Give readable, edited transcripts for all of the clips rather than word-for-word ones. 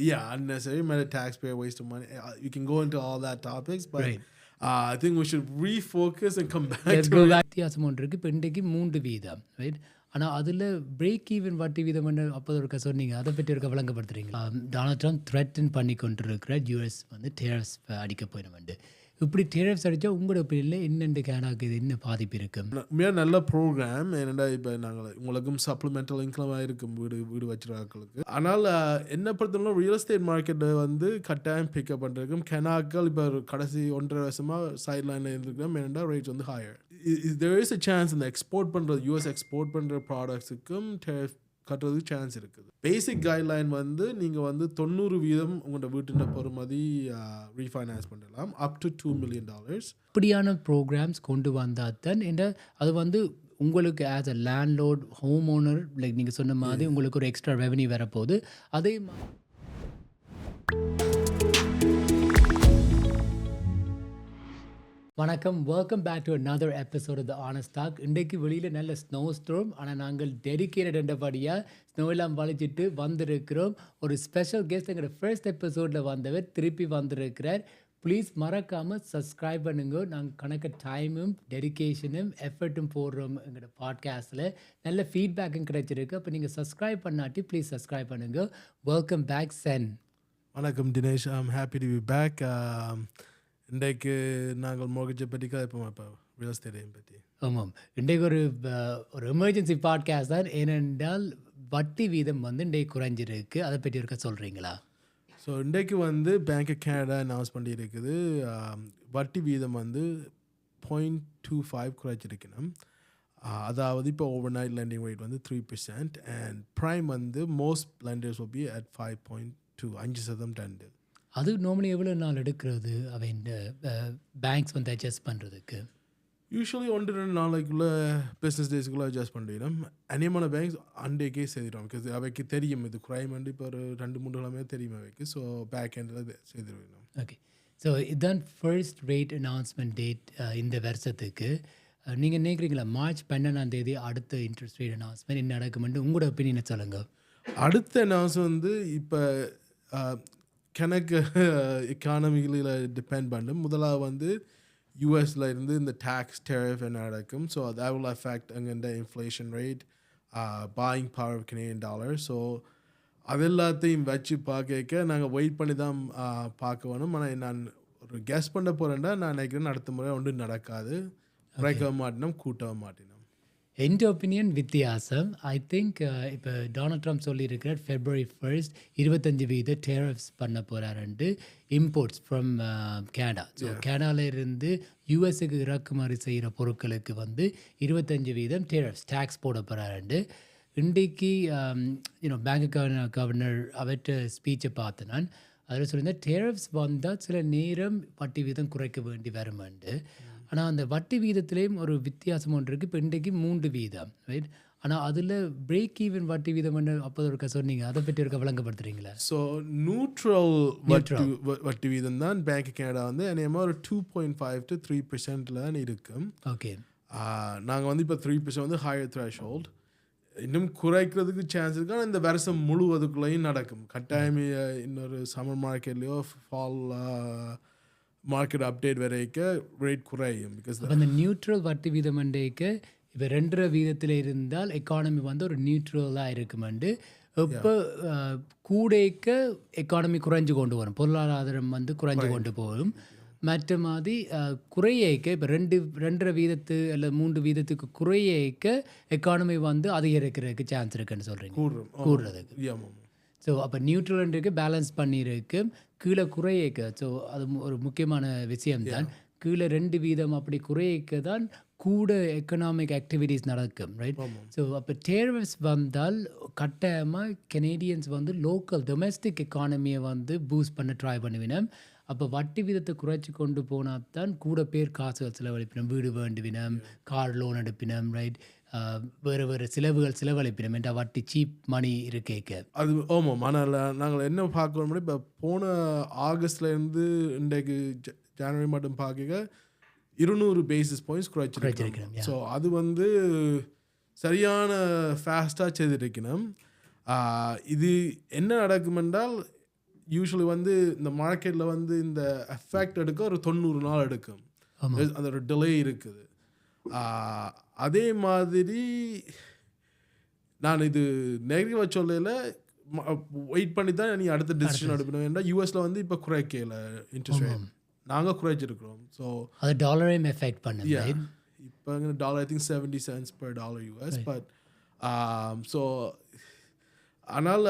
Yeah, unnecessary. Might a taxpayer waste of money. You can go into all that topics, but Right. I think we should refocus and come back Let's to go it. back. வித்தியாசம் ஒன்று இருக்குது. இப்போ இன்றைக்கு 3 வீதம் right. ஆனால் அதில் break even வட்டி வீதம் அப்போ ஒருக்க சொன்னீங்க. அதை பற்றி ஒருக்க விளங்கப்படுத்துறீங்களா? டொனால்ட் ட்ரம்ப் த்ரெட்டன் பண்ணி கொண்டிருக்கிற யூஎஸ் வந்து டேரிஃப்ஸ் அடிக்க போயிடும். இப்படி டேரிஃப்ஸ் அடித்தா உங்களோட ஒப்பீனியனில் என்னென்று கேனாக்கு இது என்ன பாதிப்பு இருக்கும்? உண்மையாக நல்ல ப்ரோக்ராம். ஏன்னா இப்போ நாங்கள் உங்களுக்கும் சப்ளிமெண்டல் இன்கமாக இருக்கும் வீடு வச்சுருக்காக்களுக்கு. ஆனால் என்ன பொறுத்தவரை ரியல் எஸ்டேட் மார்க்கெட்டை வந்து கட்டாயம் பிக்கப் பண்ணுறதுக்கும் கெனாக்கள் இப்போ கடைசி 1.5 வருஷமாக சைட் லைனில் இருந்துருக்கோம். ஏன்னா ரேட்ஸ் வந்து higher. there is a chance இந்த எக்ஸ்போர்ட் பண்ணுறது யூஎஸ் எக்ஸ்போர்ட் பண்ணுற ப்ராடக்ட்ஸுக்கும் டேரிஃப் கட்டுறதுக்கு சான்ஸ் இருக்குது. பேசிக் கைட்லைன் வந்து நீங்கள் வந்து 90% உங்களோட வீட்டின பொறுமதி ரீஃபைனான்ஸ் பண்ணலாம் அப் டு $2 million. இப்படியான ப்ரோக்ராம்ஸ் கொண்டு வந்தால் தான் அது வந்து உங்களுக்கு as a landlord home owner like நீங்கள் சொன்ன மாதிரி உங்களுக்கு ஒரு எக்ஸ்ட்ரா ரெவன்யூ வரப்போகுது. அதே மாதிரி வணக்கம், welcome back to another episode of the Honest Talk. இன்றைக்கு வெளியில் நல்ல ஸ்னோ ஸ்டோர்ம். ஆனால் நாங்கள் டெடிக்கேட்டட் என்றபடியாக ஸ்னோ எல்லாம் வலிச்சிட்டு வந்திருக்கிறோம். ஒரு ஸ்பெஷல் கெஸ்ட் எங்களோட ஃபர்ஸ்ட் எபிசோடில் வந்தவர் திருப்பி வந்திருக்கிறார். ப்ளீஸ் மறக்காமல் சப்ஸ்கிரைப் பண்ணுங்க. நாங்கள் கணக்கு டைமும் டெடிக்கேஷனும் எஃபர்ட்டும் போடுறோம் எங்களோட பாட்காஸ்ட்டில். நல்ல ஃபீட்பேக்கும் கிடைச்சிருக்கு. அப்போ நீங்கள் சப்ஸ்கிரைப் பண்ணாட்டி ப்ளீஸ் சப்ஸ்கிரைப் பண்ணுங்க. வெல்கம் பேக் சென். வணக்கம் Dinesh, I'm happy to be back. இன்றைக்கு நாங்கள் மோகஜை பற்றி கதைப்போம். இப்போ ரியல் எஸ்டேட்டையும் பற்றி. ஆமாம், இன்றைக்கு ஒரு எமர்ஜென்சி பாட்காஸ்ட் தான். ஏனென்றால் வட்டி வீதம் வந்து இன்றைக்கு குறைஞ்சிருக்கு. அதை பற்றி இருக்க சொல்கிறீங்களா? ஸோ இன்றைக்கு வந்து பேங்க் ஆஃப் கேனடா அனௌன்ஸ் பண்ணியிருக்குது. வட்டி வீதம் வந்து 0.25 குறைச்சிருக்கணும். அதாவது இப்போ ஓவர் நைட் லெண்டிங் ரேட் வந்து 3% அண்ட் ப்ரைம் வந்து most lenders will be at 5.2 5%. அது நார்மலி எவ்வளோ நாள் எடுக்கிறது அவங்க பேங்க்ஸ் வந்து அட்ஜஸ்ட் பண்ணுறதுக்கு? யூஸ்வலி 1-2 நாளைக்குள்ளே பிஸ்னஸ் டேஸ்க்குள்ளே அட்ஜஸ்ட் பண்ணிடும். அநேகமான பேங்க்ஸ் அண்டேக்கே செய்திடும். பிகாஸ் அவைக்கு தெரியும் இது குறையும் வந்து இப்போ ஒரு 2-3 கிழமையாக தெரியும் அவைக்கு. ஸோ பேக் எண்டில் செய்திருவேன். ஓகே, ஸோ இதுதான் ஃபர்ஸ்ட் ரேட் அனௌன்ஸ்மெண்ட் டேட் இந்த வருஷத்துக்கு. நீங்கள் நினைக்கிறீங்களா மார்ச் 12 அடுத்த இன்ட்ரெஸ்ட் ரேட் அனௌன்ஸ்மெண்ட் என்ன நடக்குமென்று உங்களோட ஒப்பீனியனை சொல்லுங்கள். அடுத்த அனௌன்ஸ்மெண்ட் வந்து இப்போ கணக்கு எக்கானமிகளில் டிபெண்ட் பண்ணும். முதலாவது வந்து யூஎஸில் இருந்து இந்த டேக்ஸ் டெரிஃப் என்ன நடக்கும். ஸோ that will affect அங்கே inflation rate, buying power of Canadian dollar. So அது எல்லாத்தையும் வச்சு பார்க்க நாங்கள் வெயிட் பண்ணி தான் பார்க்க வேணும். ஆனால் நான் ஒரு கெஸ் பண்ண போகிறேன்னா நான் நினைக்கிறேன் அடுத்த முறை ஒன்றும் நடக்காது. குறைக்கவும் மாட்டினோம், கூட்டவும் மாட்டினோம். என் ஒப்பீனியன் வித்தியாசம். ஐ திங்க் இப்போ டொனால்ட் ட்ரம்ப் சொல்லியிருக்கிறார் February 1 25% டேரிஃப்ஸ் பண்ண போகிறாருண்டு இம்போர்ட்ஸ் ஃப்ரம் கேனடா. ஸோ கேனடாவிலிருந்து யூஎஸ்க்கு இறக்குமதி செய்கிற பொருட்களுக்கு வந்து 25% டேரிஃப்ஸ் டேக்ஸ் போட போகிறாருண்டு. இன்றைக்கு பேங்க் கவர்னர் அவற்ற ஸ்பீச்சை பார்த்து நான் அதில் சொல்லியிருந்தேன் டேரிஃப்ஸ் வந்தால் சில நேரம் வட்டி வீதம் குறைக்க வேண்டி வருமாண்டு. ஆனால் அந்த வட்டி வீதத்துலேயும் ஒரு வித்தியாசம் ஒன்று இருக்குது. இப்போ இன்றைக்கு 3% ரைட். ஆனால் அதில் பிரேக் ஈவன் வட்டி வீதம் அப்போ இருக்க சொன்னீங்க. அதை பற்றி இருக்க விளங்கப்படுத்துறீங்களா? ஸோ நியூட்ரல் வட்டி வீதம் தான் பேங்க் கேனடா வந்து அநேகமாக ஒரு 2.5 to 3% தான் இருக்கும். ஓகே, நாங்கள் வந்து இப்போ 3% வந்து ஹையர் த்ரெஷ்ஹோல்ட். இன்னும் குறைக்கிறதுக்கு சான்ஸ் இருக்கு. ஆனால் இந்த வருஷம் முழுவதுக்குள்ளேயும் நடக்கும் கட்டாயம். இன்னொரு சம்மர் மார்க்கெட்லேயோ ஃபால் மார்க்கெட் அப்டேட் வரைக்கும் ரேட் குறையும். பிகாஸ் அந்த நியூட்ரல் வட்டி வீதம் இன்றைக்கு இப்போ 2% இருந்தால் எக்கானமி வந்து ஒரு நியூட்ரலாக இருக்குமெண்டு. இப்போ கூடைக்க எக்கானமி குறைஞ்சு கொண்டு வரும், பொருளாதாரம் வந்து குறைஞ்சு கொண்டு போகும். மற்ற மாதிரி குறையக்க இப்போ 2.5% அல்லது 3% குறையக்க எக்கானமி வந்து அதிகரிக்கிறதுக்கு சான்ஸ் இருக்குன்னு சொல்கிறீங்க, கூடுறதுக்கு. ஸோ அப்போ நியூட்ரல்ன்றது பேலன்ஸ் பண்ணியிருக்கு, கீழே குறையக்க. ஸோ அது ஒரு முக்கியமான விஷயம்தான். கீழே 2% அப்படி குறையக்க தான் கூட எக்கனாமிக் ஆக்டிவிட்டீஸ் நடக்கும், ரைட்? ஸோ அப்போ டேரிஃப்ஸ் வந்தால் கட்டாயமாக கெனேடியன்ஸ் வந்து லோக்கல் டொமெஸ்டிக் எக்கானமியை வந்து பூஸ்ட் பண்ண ட்ரை பண்ணுவினோம். அப்போ வட்டி வீதத்தை குறைச்சி கொண்டு போனால் தான் கூட பேர் காசுகள் செலவழிப்பினோம், வீடு வேண்டுவினோம், கார் லோன் எடுப்பினோம், ரைட்? வேறு வேறு செலவழிப்பினோம் என்ற வட்டி சீப் மணி இருக்கேக்க அது. ஆமாம், ஆனால் நாங்கள் என்ன பார்க்கணும், இப்போ போன ஆகஸ்ட்லேருந்து இன்றைக்கு ஜனவரி மட்டும் பார்க்க 200 பேசிஸ் பாயிண்ட்ஸ் குறைச்சிருக்கிறோம். ஸோ அது வந்து சரியான ஃபாஸ்ட்டாக செய்திருக்கணும். இது என்ன நடக்கும் என்றால் யூசுவலி வந்து இந்த மார்க்கெட்டில் வந்து இந்த எஃபெக்ட் எடுக்க ஒரு 90 நாள் எடுக்கும். அந்த ஒரு டிலே இருக்குது. அதே மாதிரி நான் இது நெகட்டிவாக சொல்லல, வெயிட் பண்ணி தான் நீ அடுத்த டிசிஷன் எடுக்கணும். ஏன்னா யூஎஸில் வந்து இப்போ குறைக்கல இன்ட்ரெஸ்ட் ரேட், நாங்கள் குறைச்சிருக்கிறோம். ஸோ அது டாலரையும் எஃபெக்ட் பண்ணுது. இப்போ dollar I think 70 cents per dollar US. But so ஆனால்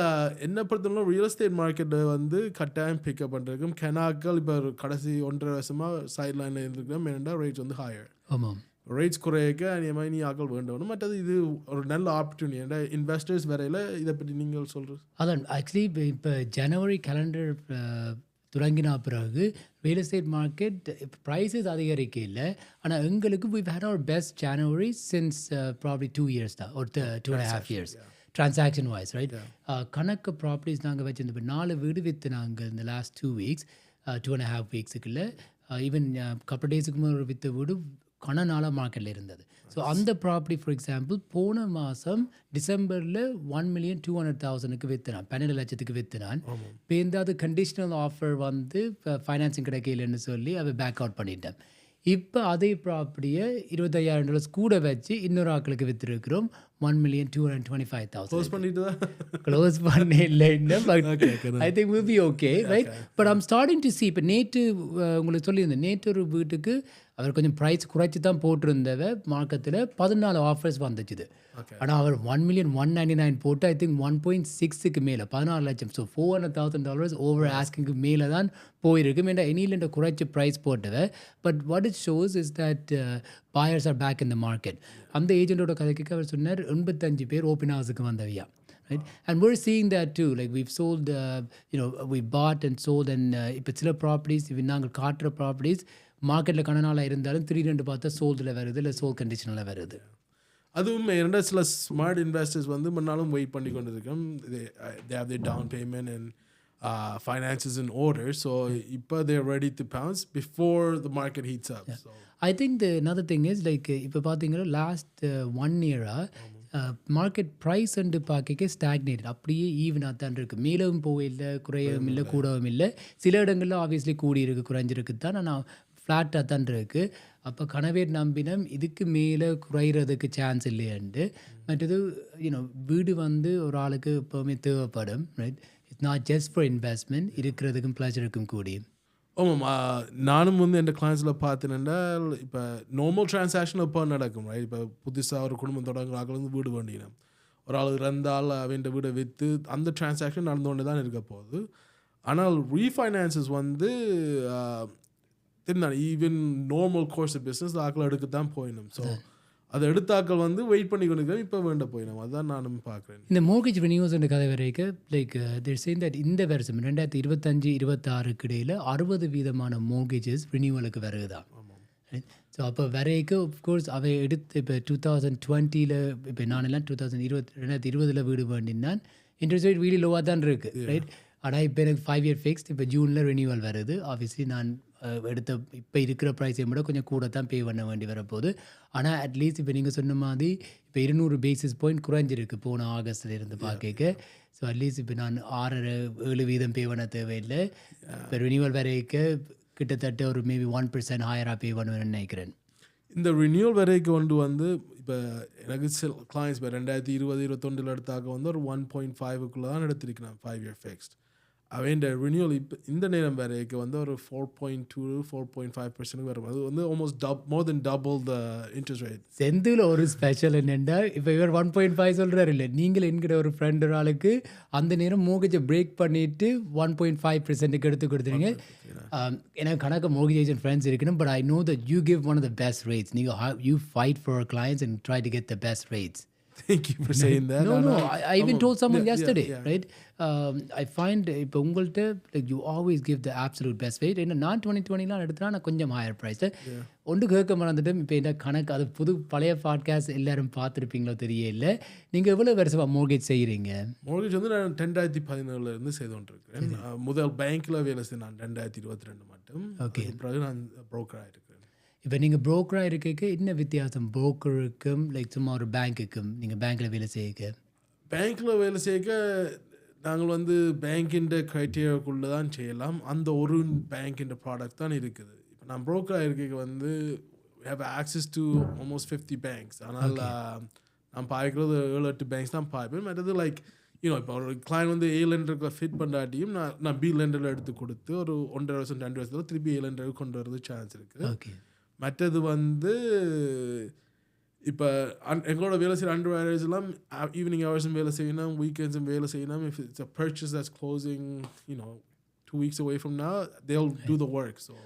என்ன பொறுத்தவரை ரியல் எஸ்டேட் மார்க்கெட்டை வந்து கட்டாயம் பிக்கப் பண்ணுறதுக்கும் கெனாக்கள் இப்போ கடைசி 1.5 வருஷமாக சைட் லைனில் இருந்துருக்கோம். ஏன்னா ரேட்ஸ் வந்து ஹையர். ஆமாம், ரேட்ஸ் குறைக்க மாதிரி நீ ஆக்கள் வேண்டும். மற்றது இது ஒரு நல்ல ஆப்பர்ச்சுனிட்டி. ஏன்னா இன்வெஸ்டர்ஸ் வரையில் இதை பற்றி நீங்கள் சொல்கிறது அதான் ஆக்சுவலி இப்போ ஜனவரி கேலண்டர் தொடங்கின பிறகு ரியல் எஸ்டேட் மார்க்கெட் ப்ரைஸஸ் அதிகரிக்க இல்லை. ஆனால் எங்களுக்கு we've had our best January since probably 2 years தான், ஒரு 2.5 years transaction wise, right? கணக்கு ப்ராப்பர்ட்டிஸ் நாங்கள் வச்சிருந்தோம். 4 வீடு விற்று நாங்கள் இந்த லாஸ்ட் 2 weeks 2.5 weeksக்குள்ள ஈவன் கப்பல் டேஸுக்கு முதல் விற்ற வீடு கணநாளாக மார்க்கெட்டில் இருந்தது. ஸோ அந்த ப்ராப்பர்ட்டி ஃபார் எக்ஸாம்பிள் போன மாதம் டிசம்பரில் 1,200,000 விற்றுனான், 12 லட்சத்துக்கு விற்றுனான். இப்போ அது கண்டிஷனல் ஆஃபர் வந்து ஃபைனான்சிங் கிடைக்கலன்னு சொல்லி அதை பேக் அவுட் பண்ணிட்டேன். இப்போ அதே ப்ராப்பர்ட்டியை $25,000 கூட வச்சு இன்னொரு ஆக்களுக்கு விற்றுருக்கிறோம். 1,225,000 க்ளோஸ் பண்ண இல்லைன்னு. But I think will be okay, right? But I'm starting to C. இப்போ நேற்று உங்களுக்கு சொல்லியிருந்தேன், நேற்று ஒரு வீட்டுக்கு அவர் கொஞ்சம் ப்ரைஸ் குறைச்சி தான் போட்டிருந்தவ மார்க்கெட்டில் 14 ஆஃபர்ஸ் வந்துச்சுது. ஆனால் அவர் 1,199,000 போட்டு ஐ திங்க் 1.6க்கு மேலே 16 லட்சம். ஸோ $400,000 ஓவர் ஆஸ்கிங்க்கு மேலே தான் போயிருக்கு. ஏன்னா எனியில் குறைச்சி ப்ரைஸ் போட்டவ. But what it shows is that buyers are back in the market. அந்த ஏஜென்ட்டோட கதைக்கு அவர் சொன்னார் 85 பேர் open ஹவுஸுக்கு வந்தவையா, right? And we're seeing that too. Like we've sold, we bought and sold, and இப்போ சில ப்ராப்பர்ட்டிஸ் நாங்கள் காட்டுற ப்ராப்பர்ட்டிஸ் மார்க்கெட்டில் கணநாளாக இருந்தாலும் 3-2 பார்த்தா சோல்டில் வருது, இல்லை சோல் கண்டிஷனில் வருது. அதுவும் இரண்டா சில ஸ்மார்ட் இன்வெஸ்டர்ஸ் வந்து முன்னாலும் வெயிட் பண்ணி கொண்டு இருக்கோம். they have their down payment and finances in order, so இப்போ they're ready to pounce before the market heats up. So I think another thing is like இப்போ பார்த்தீங்கன்னா லாஸ்ட் 1 year-ஆ மார்க்கெட் ப்ரைஸ் அண்டு பார்க்க stagnate, அப்படியே ஈவனாக தான் இருக்குது. மேலும் போகல, குறையவும் இல்லை, கூடவும் இல்லை. சில இடங்களில் ஆப்வியஸ்லி கூடி இருக்குது, குறைஞ்சிருக்கு தான், ஆனால் ஃப்ளாட்டாக தான் இருக்குது. அப்போ கனவேர் நம்பினம் இதுக்கு மேலே குறைகிறதுக்கு சான்ஸ் இல்லையாண்டு. மற்றது வீடு வந்து ஒரு ஆளுக்கு எப்போவுமே தேவைப்படும், right? It's not just for investment, இருக்கிறதுக்கும் ப்ளஷருக்கும் கூடி. ஆமாம், நானும் வந்து என் கிளைண்ட்ஸில் பார்த்தேன்னா இப்போ நார்மல் ட்ரான்சாக்ஷன் இப்போ நடக்கும், ரைட்? இப்போ புதுசாக ஒரு குடும்பம் தொடங்குறாங்க வந்து வீடு வேண்டினோம், ஒரு ஆள் இருந்தால் அவன் வீடை விற்று அந்த ட்ரான்சாக்ஷன் நடந்து கொண்டு தான் இருக்க போகுது. ஆனால் ரீஃபைனான்சஸ் வந்து even normal course of business ஆக்கள் எடுக்க தான் போயிடும். ஸோ அதை எடுத்தாக்கள் வந்து வெயிட் பண்ணி கொண்டு இப்போ வேண்ட போயிடும். அதுதான் நானும் பார்க்குறேன். இந்த மோர்கேஜ் ரினியூவல்ஸ் என்ற கதை வரைக்கும் லைக் தேர் சேயிங் தட் இந்த வருஷம் 2025-26 இடையில் 60% மோர்கேஜஸ் ரினியூவலுக்கு வருகுதான். ஸோ அப்போ வரைக்கும் அஃப்கோர்ஸ் அவை எடுத்து இப்போ 2020 இப்போ நானெல்லாம் 2020 வீடு வேண்டினான், இன்ட்ரெஸ்ட் ரேட் வீடு லோவாக தான் இருக்குது, ரைட்? ஆனால் இப்போ எனக்கு 5 year ஃபிக்ஸ்ட், இப்போ ஜூனில் ரினியூவல் வருது. ஆப்வியஸ்லி நான் எடுத்த இப்போ இருக்கிற ப்ரைஸை விட கொஞ்சம் கூட தான் பே பண்ண வேண்டி வரப்போகுது. ஆனால் அட்லீஸ்ட் இப்போ நீங்கள் சொன்ன மாதிரி இப்போ 200 basis point குறைஞ்சிருக்கு போன ஆகஸ்டில் இருந்து பார்க்க. ஸோ அட்லீஸ்ட் இப்போ நான் 6-7% பே பண்ண தேவையில்லை. இப்போ ரினியூவல் வரைக்கும் கிட்டத்தட்ட ஒரு மேபி 1% ஹையராக பே பண்ணுவேன்னு நினைக்கிறேன். இந்த ரினியூவல் வரைக்கும் வந்து இப்போ எனக்கு சில கிளைண்ட்ஸ் இப்போ 2020-21 எடுத்தாக்க வந்து ஒரு 1.5க்குள்ளே தான் எடுத்திருக்கிறேன் 5 year ஃபிக்ஸ்ட். அவன் ரினியூவல் இப்போ இந்த நேரம் வரைக்கும் வந்து ஒரு 4.2-4.5% வரும். அது வந்து almost more then double the interest rate. Senthil ஒரு ஸ்பெஷல் என்னென்னா, இப்போ இவர் 1.5 சொல்கிறார் இல்லை, நீங்கள் என்கிற ஒரு ஃப்ரெண்ட் ஒரு ஆளுக்கு அந்த நேரம் மோர்கேஜை பிரேக் பண்ணிவிட்டு 1.5% எடுத்து கொடுத்துருங்க. எனக்கு கணக்கு மோர்கேஜ் ஏஜென்ட் ஃப்ரெண்ட்ஸ் இருக்கணும், but I know that you give one of the best rates. நீங்கள் you fight for clients and try to get the best rates. Thank you for saying that. No. I even told someone yesterday, right? I find இப்போ உங்கள்கிட்ட like you always give the absolute best rate. ஏன்னா நான் 2020 எடுத்துனா நான் கொஞ்சம் higher price ஒன்று கேட்க மறந்துட்டு. இப்போ என்ன கணக்கு அது பழைய பாட்காஸ்ட் எல்லாரும் பார்த்துருப்பீங்களோ தெரியல. நீங்கள் எவ்வளோ வருஷமா மோர்கேஜ் செய்கிறீங்க? மோர்கேஜ் வந்து நான் 2017 செய்து கொண்டிருக்கிறேன். முதல் பேங்க்கில் வேலை செய்ய நான் 2022 மட்டும். ஓகே, பிறகு நான் ப்ரோக்கர் ஆகிருக்கிறேன். இப்போ நீங்கள் ப்ரோக்கராக இருக்க என்ன வித்தியாசம் ப்ரோக்கருக்கும் லைக் சும்மா ஒரு பேங்க்குக்கும்? நீங்கள் பேங்க்கில் வேலை செய்ய பேங்க்கில் வேலை செய்ய நாங்கள் வந்து பேங்கின் க்ரைட்டீரியாவுக்குள்ளே தான் செய்யலாம். அந்த ஒரு பேங்கின் ப்ராடக்ட் தான் இருக்குது. இப்போ நான் ப்ரோக்கராக இருக்க வந்து have access to almost 50 banks. ஆனால் நான் பார்க்குறது 7-8 பேங்க்ஸ் தான் பார்ப்பேன். மற்றது லைக் இப்போ ஒரு கிளைண்ட் வந்து A லெண்டருக்கு ஃபிட் பண்ணாட்டியும் நான் B லெண்டரில் எடுத்து கொடுத்து ஒரு 1.5 வருஷம் 2 வருஷத்தில் திருப்பி A லெண்டருக்கு கொண்டு வரது சான்ஸ் இருக்குது. மற்றது வந்து இப்போ எங்களோட வேலை செய்கிற அண்டர் வேரேஜ்லாம் ஈவினிங் ஹவர்ஸும் வேலை செய்யணும், வீக்கெண்ட்ஸும் வேலை செய்யணும். If it's a purchase that's closing 2 weeks away from now, they'll do the work. So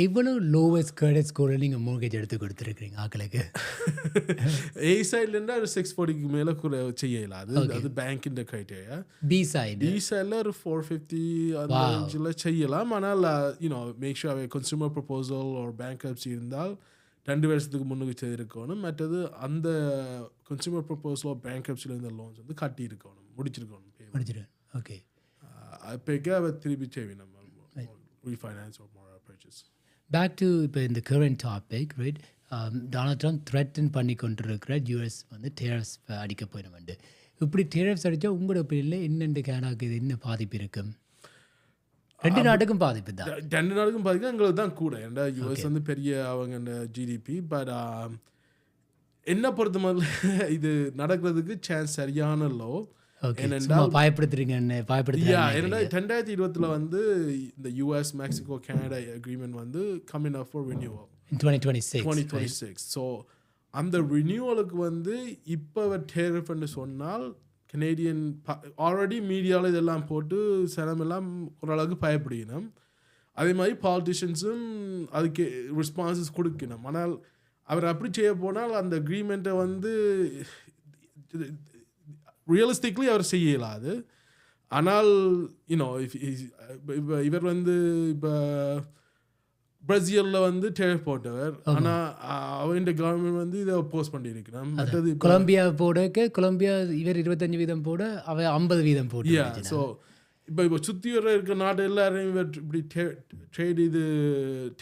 எவ்வளோ லோவஸ்ட் கிரெடிட் ஸ்கோரில் நீங்கள் மோர்கேஜ் எடுத்து கொடுத்துருக்கீங்க ஆக்களுக்கு? A சைட்லேருந்து ஒரு 640க்கு மேலே செய்யலாம். அது பேங்கின் க்ரைட்டீரியா. B சைடில் ஒரு 450 அந்த ரேஞ்சில் செய்யலாம். ஆனால் மேக் ஷூர் கன்சூமர் ப்ரொபோசல் ஒரு பேங்க்ரப்சி இருந்தால் 2 வருஷத்துக்கு முன்னுக்கு செய்திருக்கணும். மற்றது அந்த கன்சூமர் ப்ரொபோசல் பேங்க்ரப்சியில் இருந்த லோன்ஸ் வந்து கட்டியிருக்கணும், முடிச்சிருக்கணும். ஓகே. அப்போக்கே அவர் திருப்பி செய்வேன் நம்ம ரீஃபைனான்ஸ் ஒரு பர்ச்சேஸ். பேக் டு இப்போ இந்த current topic, right? Donald Trump threaten பண்ணி கொண்டிருக்கிற US வந்து டேரிஃப்ஸ் அடிக்க போயிடும். இப்படி டேரிஃப்ஸ் அடித்தா உங்களோட ஒப்பீனியனில் என்னென்று கேனாக்கு இது என்ன பாதிப்பு இருக்கும்? 2 நாட்டுக்கும் பாதிப்பு தான். 2 நாட்டுக்கும் பாதிப்பு எங்களுக்கு தான் கூட. ஏன்னா US வந்து பெரிய அவங்க ஜிடிபி. பட் என்ன பொறுத்த மாதிரி இது நடக்கிறதுக்கு சான்ஸ் சரியான லோ. ஏன்னா பயப்படுத்துறீங்கன்னு 2020 வந்து இந்த US மெக்சிகோ கனடா அக்ரிமெண்ட் வந்து coming up for renewal in 2026. So அந்த ரினியூவலுக்கு வந்து இப்போ டேரிஃப்னு சொன்னால் கனேடியன் ஆல்ரெடி மீடியாவில் இதெல்லாம் போட்டு சிலமெல்லாம் ஓரளவுக்கு பயப்படணும். அதே மாதிரி பாலிட்டிஷியன்ஸும் அதுக்கு ரெஸ்பான்சஸ் கொடுக்கணும். ஆனால் அவர் அப்படி செய்ய போனால் அந்த அக்ரிமெண்ட்டை வந்து ரியலிஸ்டிக்லி அவர் செய்யலாது. ஆனால் இவர் வந்து இப்போ பிரேசிலில் வந்து டேரிஃப் போட்டவர். ஆனால் அவன் கவர்மெண்ட் வந்து இதை அப்போஸ் பண்ணியிருக்கிறான். மற்றது கொலம்பியா கொலம்பியா இவர் 25% போட அவன் 50% போட்டு. ஸோ இப்போ சுற்றி வர இருக்கிற நாடு எல்லாரையும் இவர் இப்படி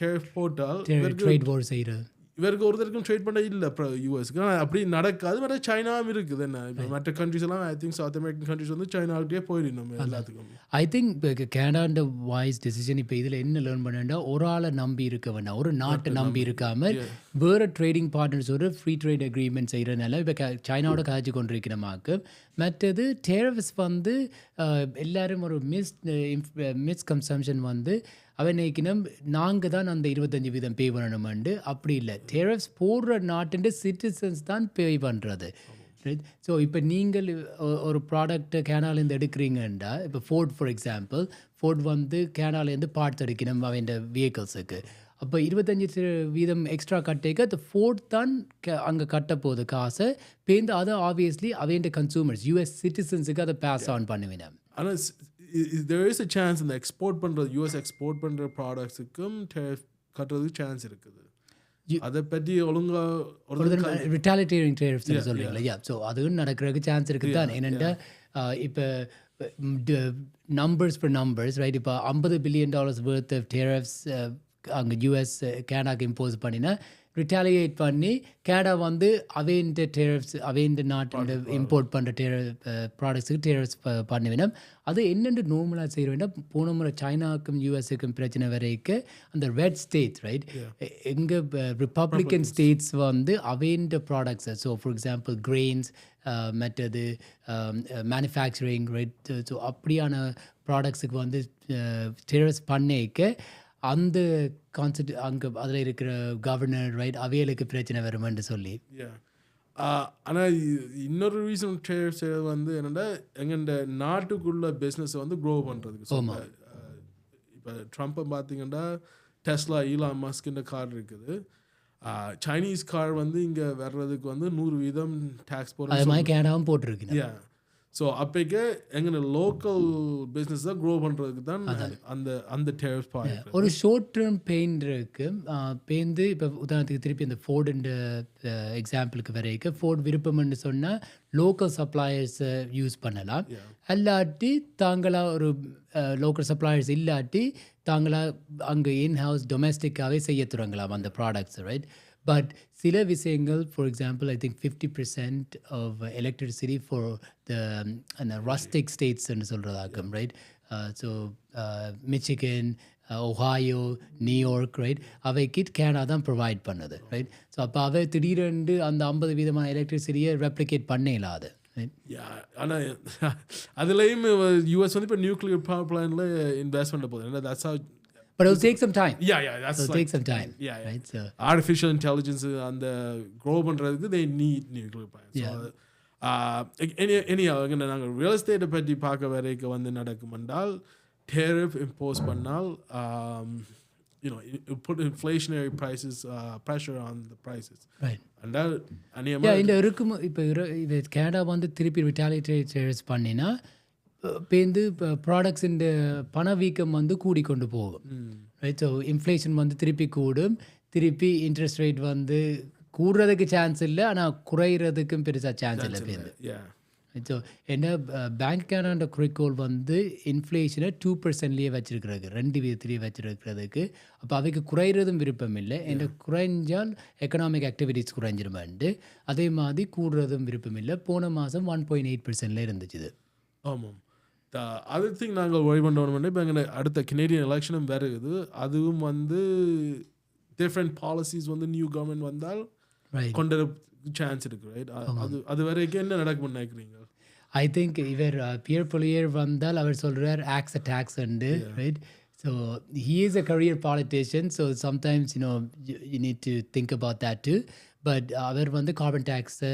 டேரிஃப் போட்டால் ட்ரேட் வார் செய்கிறது இவருக்கு ஒருத்தருக்கும் ட்ரேட் பண்ண இல்லை இப்போ யூஎஸ்க்கு. ஆனால் அப்படி நடக்காது. மற்ற சைனாவும் இருக்குது. என்ன இப்போ மற்ற கண்ட்ரிஸ் எல்லாம் I think south American countries வந்து சைனாக்கிட்டே போயிடணும் எல்லாத்துக்கும். ஐ திங்க் இப்போ கனடாண்ட வாய்ஸ் டெசிஷன் இப்போ இதில் என்ன லேர்ன் பண்ணா, ஒரு ஆளை நம்பி இருக்க வேண்டாம், ஒரு நாட்டை நம்பி இருக்காமல் வேறு ட்ரேடிங் பார்ட்னர்ஸோட ஃப்ரீ ட்ரேட் அக்ரிமெண்ட் செய்கிறதுனால இப்போ சைனாவோட காய்ச்சி கொண்டிருக்கிறமாக்கு. மற்றது டேரிஃப்ஸ் வந்து எல்லாரும் ஒரு மிஸ்கன்சம்ஷன் வந்து அவனைக்கினம் நாங்கள் தான் அந்த 25% பே பண்ணணுமெண்டு. அப்படி இல்லை, டேரிஃப்ஸ் போடுற நாட்டு சிட்டிசன்ஸ் தான் பே பண்ணுறது. ஸோ இப்போ நீங்கள் ஒரு ப்ராடக்ட்டை கேனாலேருந்து எடுக்கிறீங்கன்னா, இப்போ ஃபோர்ட் ஃபார் எக்ஸாம்பிள், ஃபோர்ட் வந்து கேனாலேருந்து பார்ட்ஸ் எடுக்கணும் அவன் வெஹிக்கிள்ஸுக்கு. அப்போ 25% எக்ஸ்ட்ரா கட்டேக்க அந்த ஃபோர்ட் தான் அங்கே கட்ட போகுது காசை பேருந்து. அதை ஆப்வியஸ்லி அவன் கன்சூமர்ஸ் US சிட்டிசன்ஸுக்கு அதை பாஸ் ஆன் பண்ணுவேன். ஆனால் there is a chance இந்த எக்ஸ்போர்ட் பண்ணுற US எக்ஸ்போர்ட் பண்ணுற ப்ராடக்ட்ஸுக்கும் கட்டுறதுக்கு சான்ஸ் இருக்குது. அதை பற்றி ஒழுங்காக ரிட்டாலிட்டேரிங் டேரிஃப்ஸ் சொல்கிறீங்களா? ஸோ அதுவும் நடக்கிறதுக்கு சான்ஸ் இருக்குது தான். ஏனெண்டா இப்போ நம்பர்ஸ் ஃபார் நம்பர்ஸ், ரைட்? இப்போ $50 billion worth of tariffs அங்கே US கேனாக்கு இம்போஸ் பண்ணினா ரிட்டாலியேட் பண்ணி கேனடா வந்து அவைண்ட டேரிஃப்ஸ் அவைண்ட நாட்டு இம்போர்ட் பண்ணுற ப்ராடக்ட்ஸுக்கு டேரிஃப்ஸ் பண்ணுவேன். அது என்னென்று நார்மலாக செய்ய வேண்டாம். போன முறை சைனாவுக்கும் USக்கும் பிரச்சனை வரைக்கும் அந்த ரெட் ஸ்டேட்ஸ், ரைட்? எங்கள் ரிப்பப்ளிக்கன் ஸ்டேட்ஸ் வந்து அவைண்ட ப்ராடக்ட்ஸை, ஸோ ஃபார் எக்ஸாம்பிள் கிரெயின்ஸ், மற்றது மேனுஃபேக்சரிங், ரைட்? ஸோ அப்படியான ப்ராடக்ட்ஸுக்கு வந்து டேரிஃப்ஸ் பண்ணிக்க அந்த கான்செப்ட் அங்கே அதில் இருக்கிற கவர்னர், ரைட், அவைகளுக்கு பிரச்சனை வருமென்று சொல்லி. ஆனால் இன்னொரு ரீசன் டேரிஃப் செய்வது வந்து என்னென்னா எங்கள்ட நாட்டுக்குள்ள பிஸ்னஸை வந்து க்ரோ பண்ணுறதுக்கு. இப்போ ட்ரம்ப்பை பார்த்தீங்கன்னா டெஸ்லா, ஈலான் மஸ்கின்ற கார் இருக்குது. சைனீஸ் கார் வந்து இங்கே வர்றதுக்கு வந்து 100% டேக்ஸ் போடுறது கேனடாவும் போட்டிருக்கு. ஸோ அப்போக்கே எங்கள் லோக்கல் பிஸ்னஸ் தான் க்ரோ பண்ணுறதுக்கு தான் அந்த டேரிஃப் பாயிண்ட். ஒரு ஷார்ட் டேர்ம் பெயின் இருக்கு. பேருந்து இப்போ உதாரணத்துக்கு திருப்பி அந்த ஃபோர்டுன்ற எக்ஸாம்பிளுக்கு வரைக்கும் ஃபோர்ட் விருப்பம்னு சொன்னால் லோக்கல் சப்ளையர்ஸை யூஸ் பண்ணலாம். அல்லாட்டி தாங்களாக ஒரு லோக்கல் சப்ளையர்ஸ் இல்லாட்டி தாங்களாக அங்கே இன்ஹவுஸ் டொமெஸ்டிக்காகவே செய்ய தொடங்கலாம் அந்த ப்ராடக்ட்ஸ், ரைட்? But சில விஷயங்கள், for example, I think 50% of electricity for the rustic states ன்னு சொல்றதாக்கும், right? So Michigan, Ohio, New York, right? அவைக்கு கேனடா தான் ப்ரொவைட் பண்ணுது, right? ஸோ அப்போ அவை திடீரென்று அந்த 50% எலக்ட்ரிசிட்டியை ரெப்ளிகேட் பண்ண இல்லாது, right? ஆனால் அதுலேயும் யூஎஸ் வந்து இப்போ நியூக்ளியர் பவர் பிளான்ல இன்வெஸ்ட் பண்ண போகுது. That's how. But it'll take some time. Yeah, that's It'll like, take some time. Yeah. Right? So, artificial intelligence அந்த grow பண்றதுக்கு they need nuclear plants. Yeah. So anyhow நாங்கள் real எஸ்டேட்டை பற்றி பார்க்க வரைக்கும் வந்து நடக்கும் என்றால் tariff impose பண்ணால் it put inflationary prices pressure on the prices. right. என்றால் இந்த இருக்கும் இப்போ இது கேனடா வந்து திருப்பி ரிட்டாலிட்டேட் பண்ணினா பேருந்து இப்போ ப்ராடக்ட்ஸ் இந்த பணவீக்கம் வந்து கூடிக்கொண்டு போகும், ரைட்? ஸோ இன்ஃப்ளேஷன் வந்து திருப்பி கூடும், திருப்பி இன்ட்ரெஸ்ட் ரேட் வந்து கூடுறதுக்கு சான்ஸ் இல்லை, ஆனால் குறையிறதுக்கும் பெருசாக சான்ஸ் இல்லை பேருந்து. ஸோ என்ன பேங்க்கான குறிக்கோள் வந்து இன்ஃப்ளேஷனை 2%லேயே வச்சிருக்கிறது, 2% வச்சிருக்கிறதுக்கு. அப்போ அவைக்கு குறையிறதும் விருப்பம் இல்லை, என்ன குறைஞ்சால் எக்கனாமிக் ஆக்டிவிட்டிஸ் குறைஞ்சிருமாண்டு. அதே மாதிரி கூடுறதும் விருப்பம் இல்லை. போன மாதம் 1.8% இருந்துச்சு இது. ஆமாம். அதர் திங் நாங்கள் ஒய் பண்ணணும், இப்போ எங்கள் அடுத்த கனேடியன் எலெக்ஷனும் வருது. அதுவும் வந்து டிஃப்ரெண்ட் பாலிசிஸ் வந்து நியூ கவர்மெண்ட் வந்தால் கொண்டு சான்ஸ் இருக்கு, ரைட்? அது வரைக்கும் என்ன நடக்கும்னு நினைக்கிறீங்க? ஐ திங்க் இவர் பியர் பொலியர் வந்தால் அவர் சொல்கிறார் ஆக்ஸ் அ டாக்ஸ் உண்டு, right? So he is a career politician, so sometimes you need to think about that too. பட் அவர் வந்து கார்பன் டேக்ஸை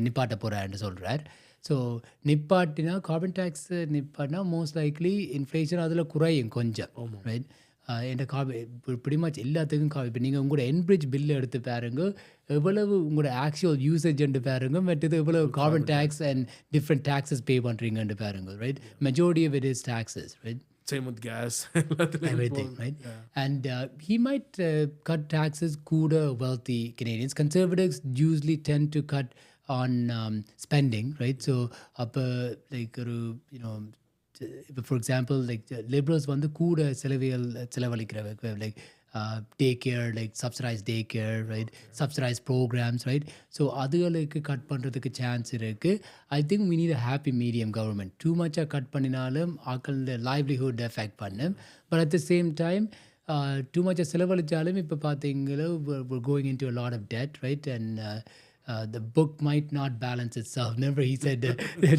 நிப்பாட்ட போகிறான்னு சொல்கிறார். ஸோ நிப்பாட்டினா கார்பன் டேக்ஸ் நிப்பாட்டினா மோஸ்ட் லைக்லி இன்ஃப்ளேஷன் அதில் குறையும் கொஞ்சம், ரைட்? என்ற pretty much எல்லாத்துக்கும் இப்போ நீங்கள் உங்களோட என்பிரிட்ஜ் பில்லு எடுத்து பாருங்க, எவ்வளவு உங்களோட ஆக்சுவல் யூசேஜ்ன்ட்டு பாருங்க, மற்றது எவ்வளவு carbon tax and different taxes pay பண்ணுறீங்கன்ட்டு பாருங்க, right? Majority of it is taxes, right? Same with gas. Everything, right? And he might cut taxes kuda wealthy Canadians. Conservatives usually tend to cut on spending, right? So like for example, like liberals வந்து கூட செலவழிக்கிறவங்க, like daycare, like subsidized daycare, right? Subsidized programs, right? So அதுகளுக்கு cut பண்ணுறதுக்கு chance இருக்குது. I think we need a happy medium government. Too much cut பண்ணினாலும் ஆக்களோட livelihood affect பண்ணும். But at the same time, too much செலவழிச்சாலும் இப்போ பார்த்தீங்களோ we're going into a lot of debt, right? And the book might not balance itself. Remember he said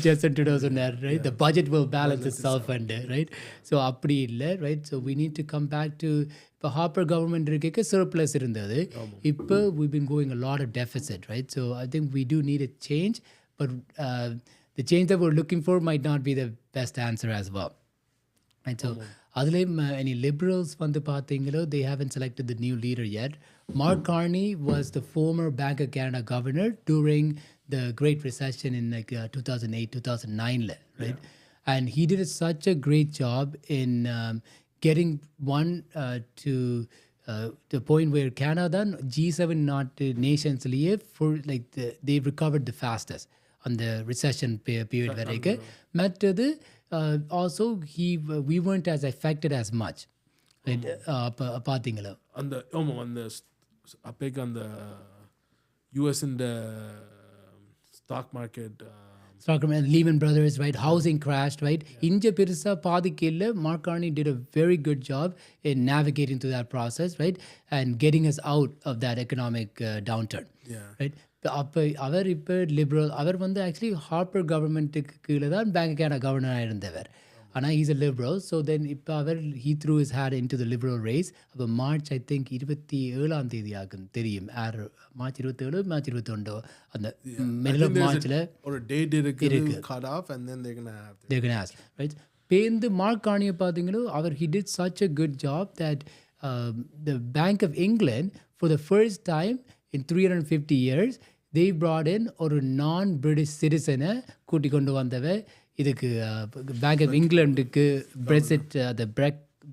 just in 2000, right? The budget will balance itself, and right? So அப்படி இல்லை, right? So we need to come back to இப்போ hopper government இருக்க surplus இருந்தது, இப்போ we've been going a lot of deficit, right? So I think we do need a change, but the change that we're looking for might not be the best answer as well, right? So அதுலேயும் any liberals வந்து பார்த்தீங்களோ they haven't selected the new leader yet. Mark Carney was the former Bank of Canada governor during the Great Recession in like 2008-2009, right? And he did such a great job in getting to the point where Canada G7 not nations for like they recovered the fastest on the recession period வரைக்கும். மற்றது also we weren't as affected as much, right? பார்த்தீங்களா அந்த அப்பேக்கு அந்த US in the stock market Lehman Brothers, right? Housing crashed, right? Inja பெருசா பாதிக்கல. Mark Carney did a very good job in navigating through that process, right? And getting us out of that economic downturn, right? அப்போ அவர் இப்போ liberal, அவர் வந்து actually Harper கவர்மெண்ட்டுக்கு கீழே தான் bank of Canada கவர்னராக இருந்தவர், ஆனால் he's a liberal. So then இப்போ அவர் he threw his hat into the liberal race. அப்போ மார்ச் ஐ திங்க் 27 ஆகும் தெரியும், மார்ச் 27 மார்ச் 21 அந்த மிடில் ஆஃப் மார்ச்சில் ஒரு டேட் இருக்கு cut off and then they're going to ask, right? பேருந்து மார்க் கார்னியை பார்த்தீங்களோ அவர் he did such a good job that the Bank of England for the first time in 350 years they brought in ஒரு non-British citizen-ஐ கூட்டி கொண்டு வந்தவ இதுக்கு bank of இங்கிலாண்டுக்கு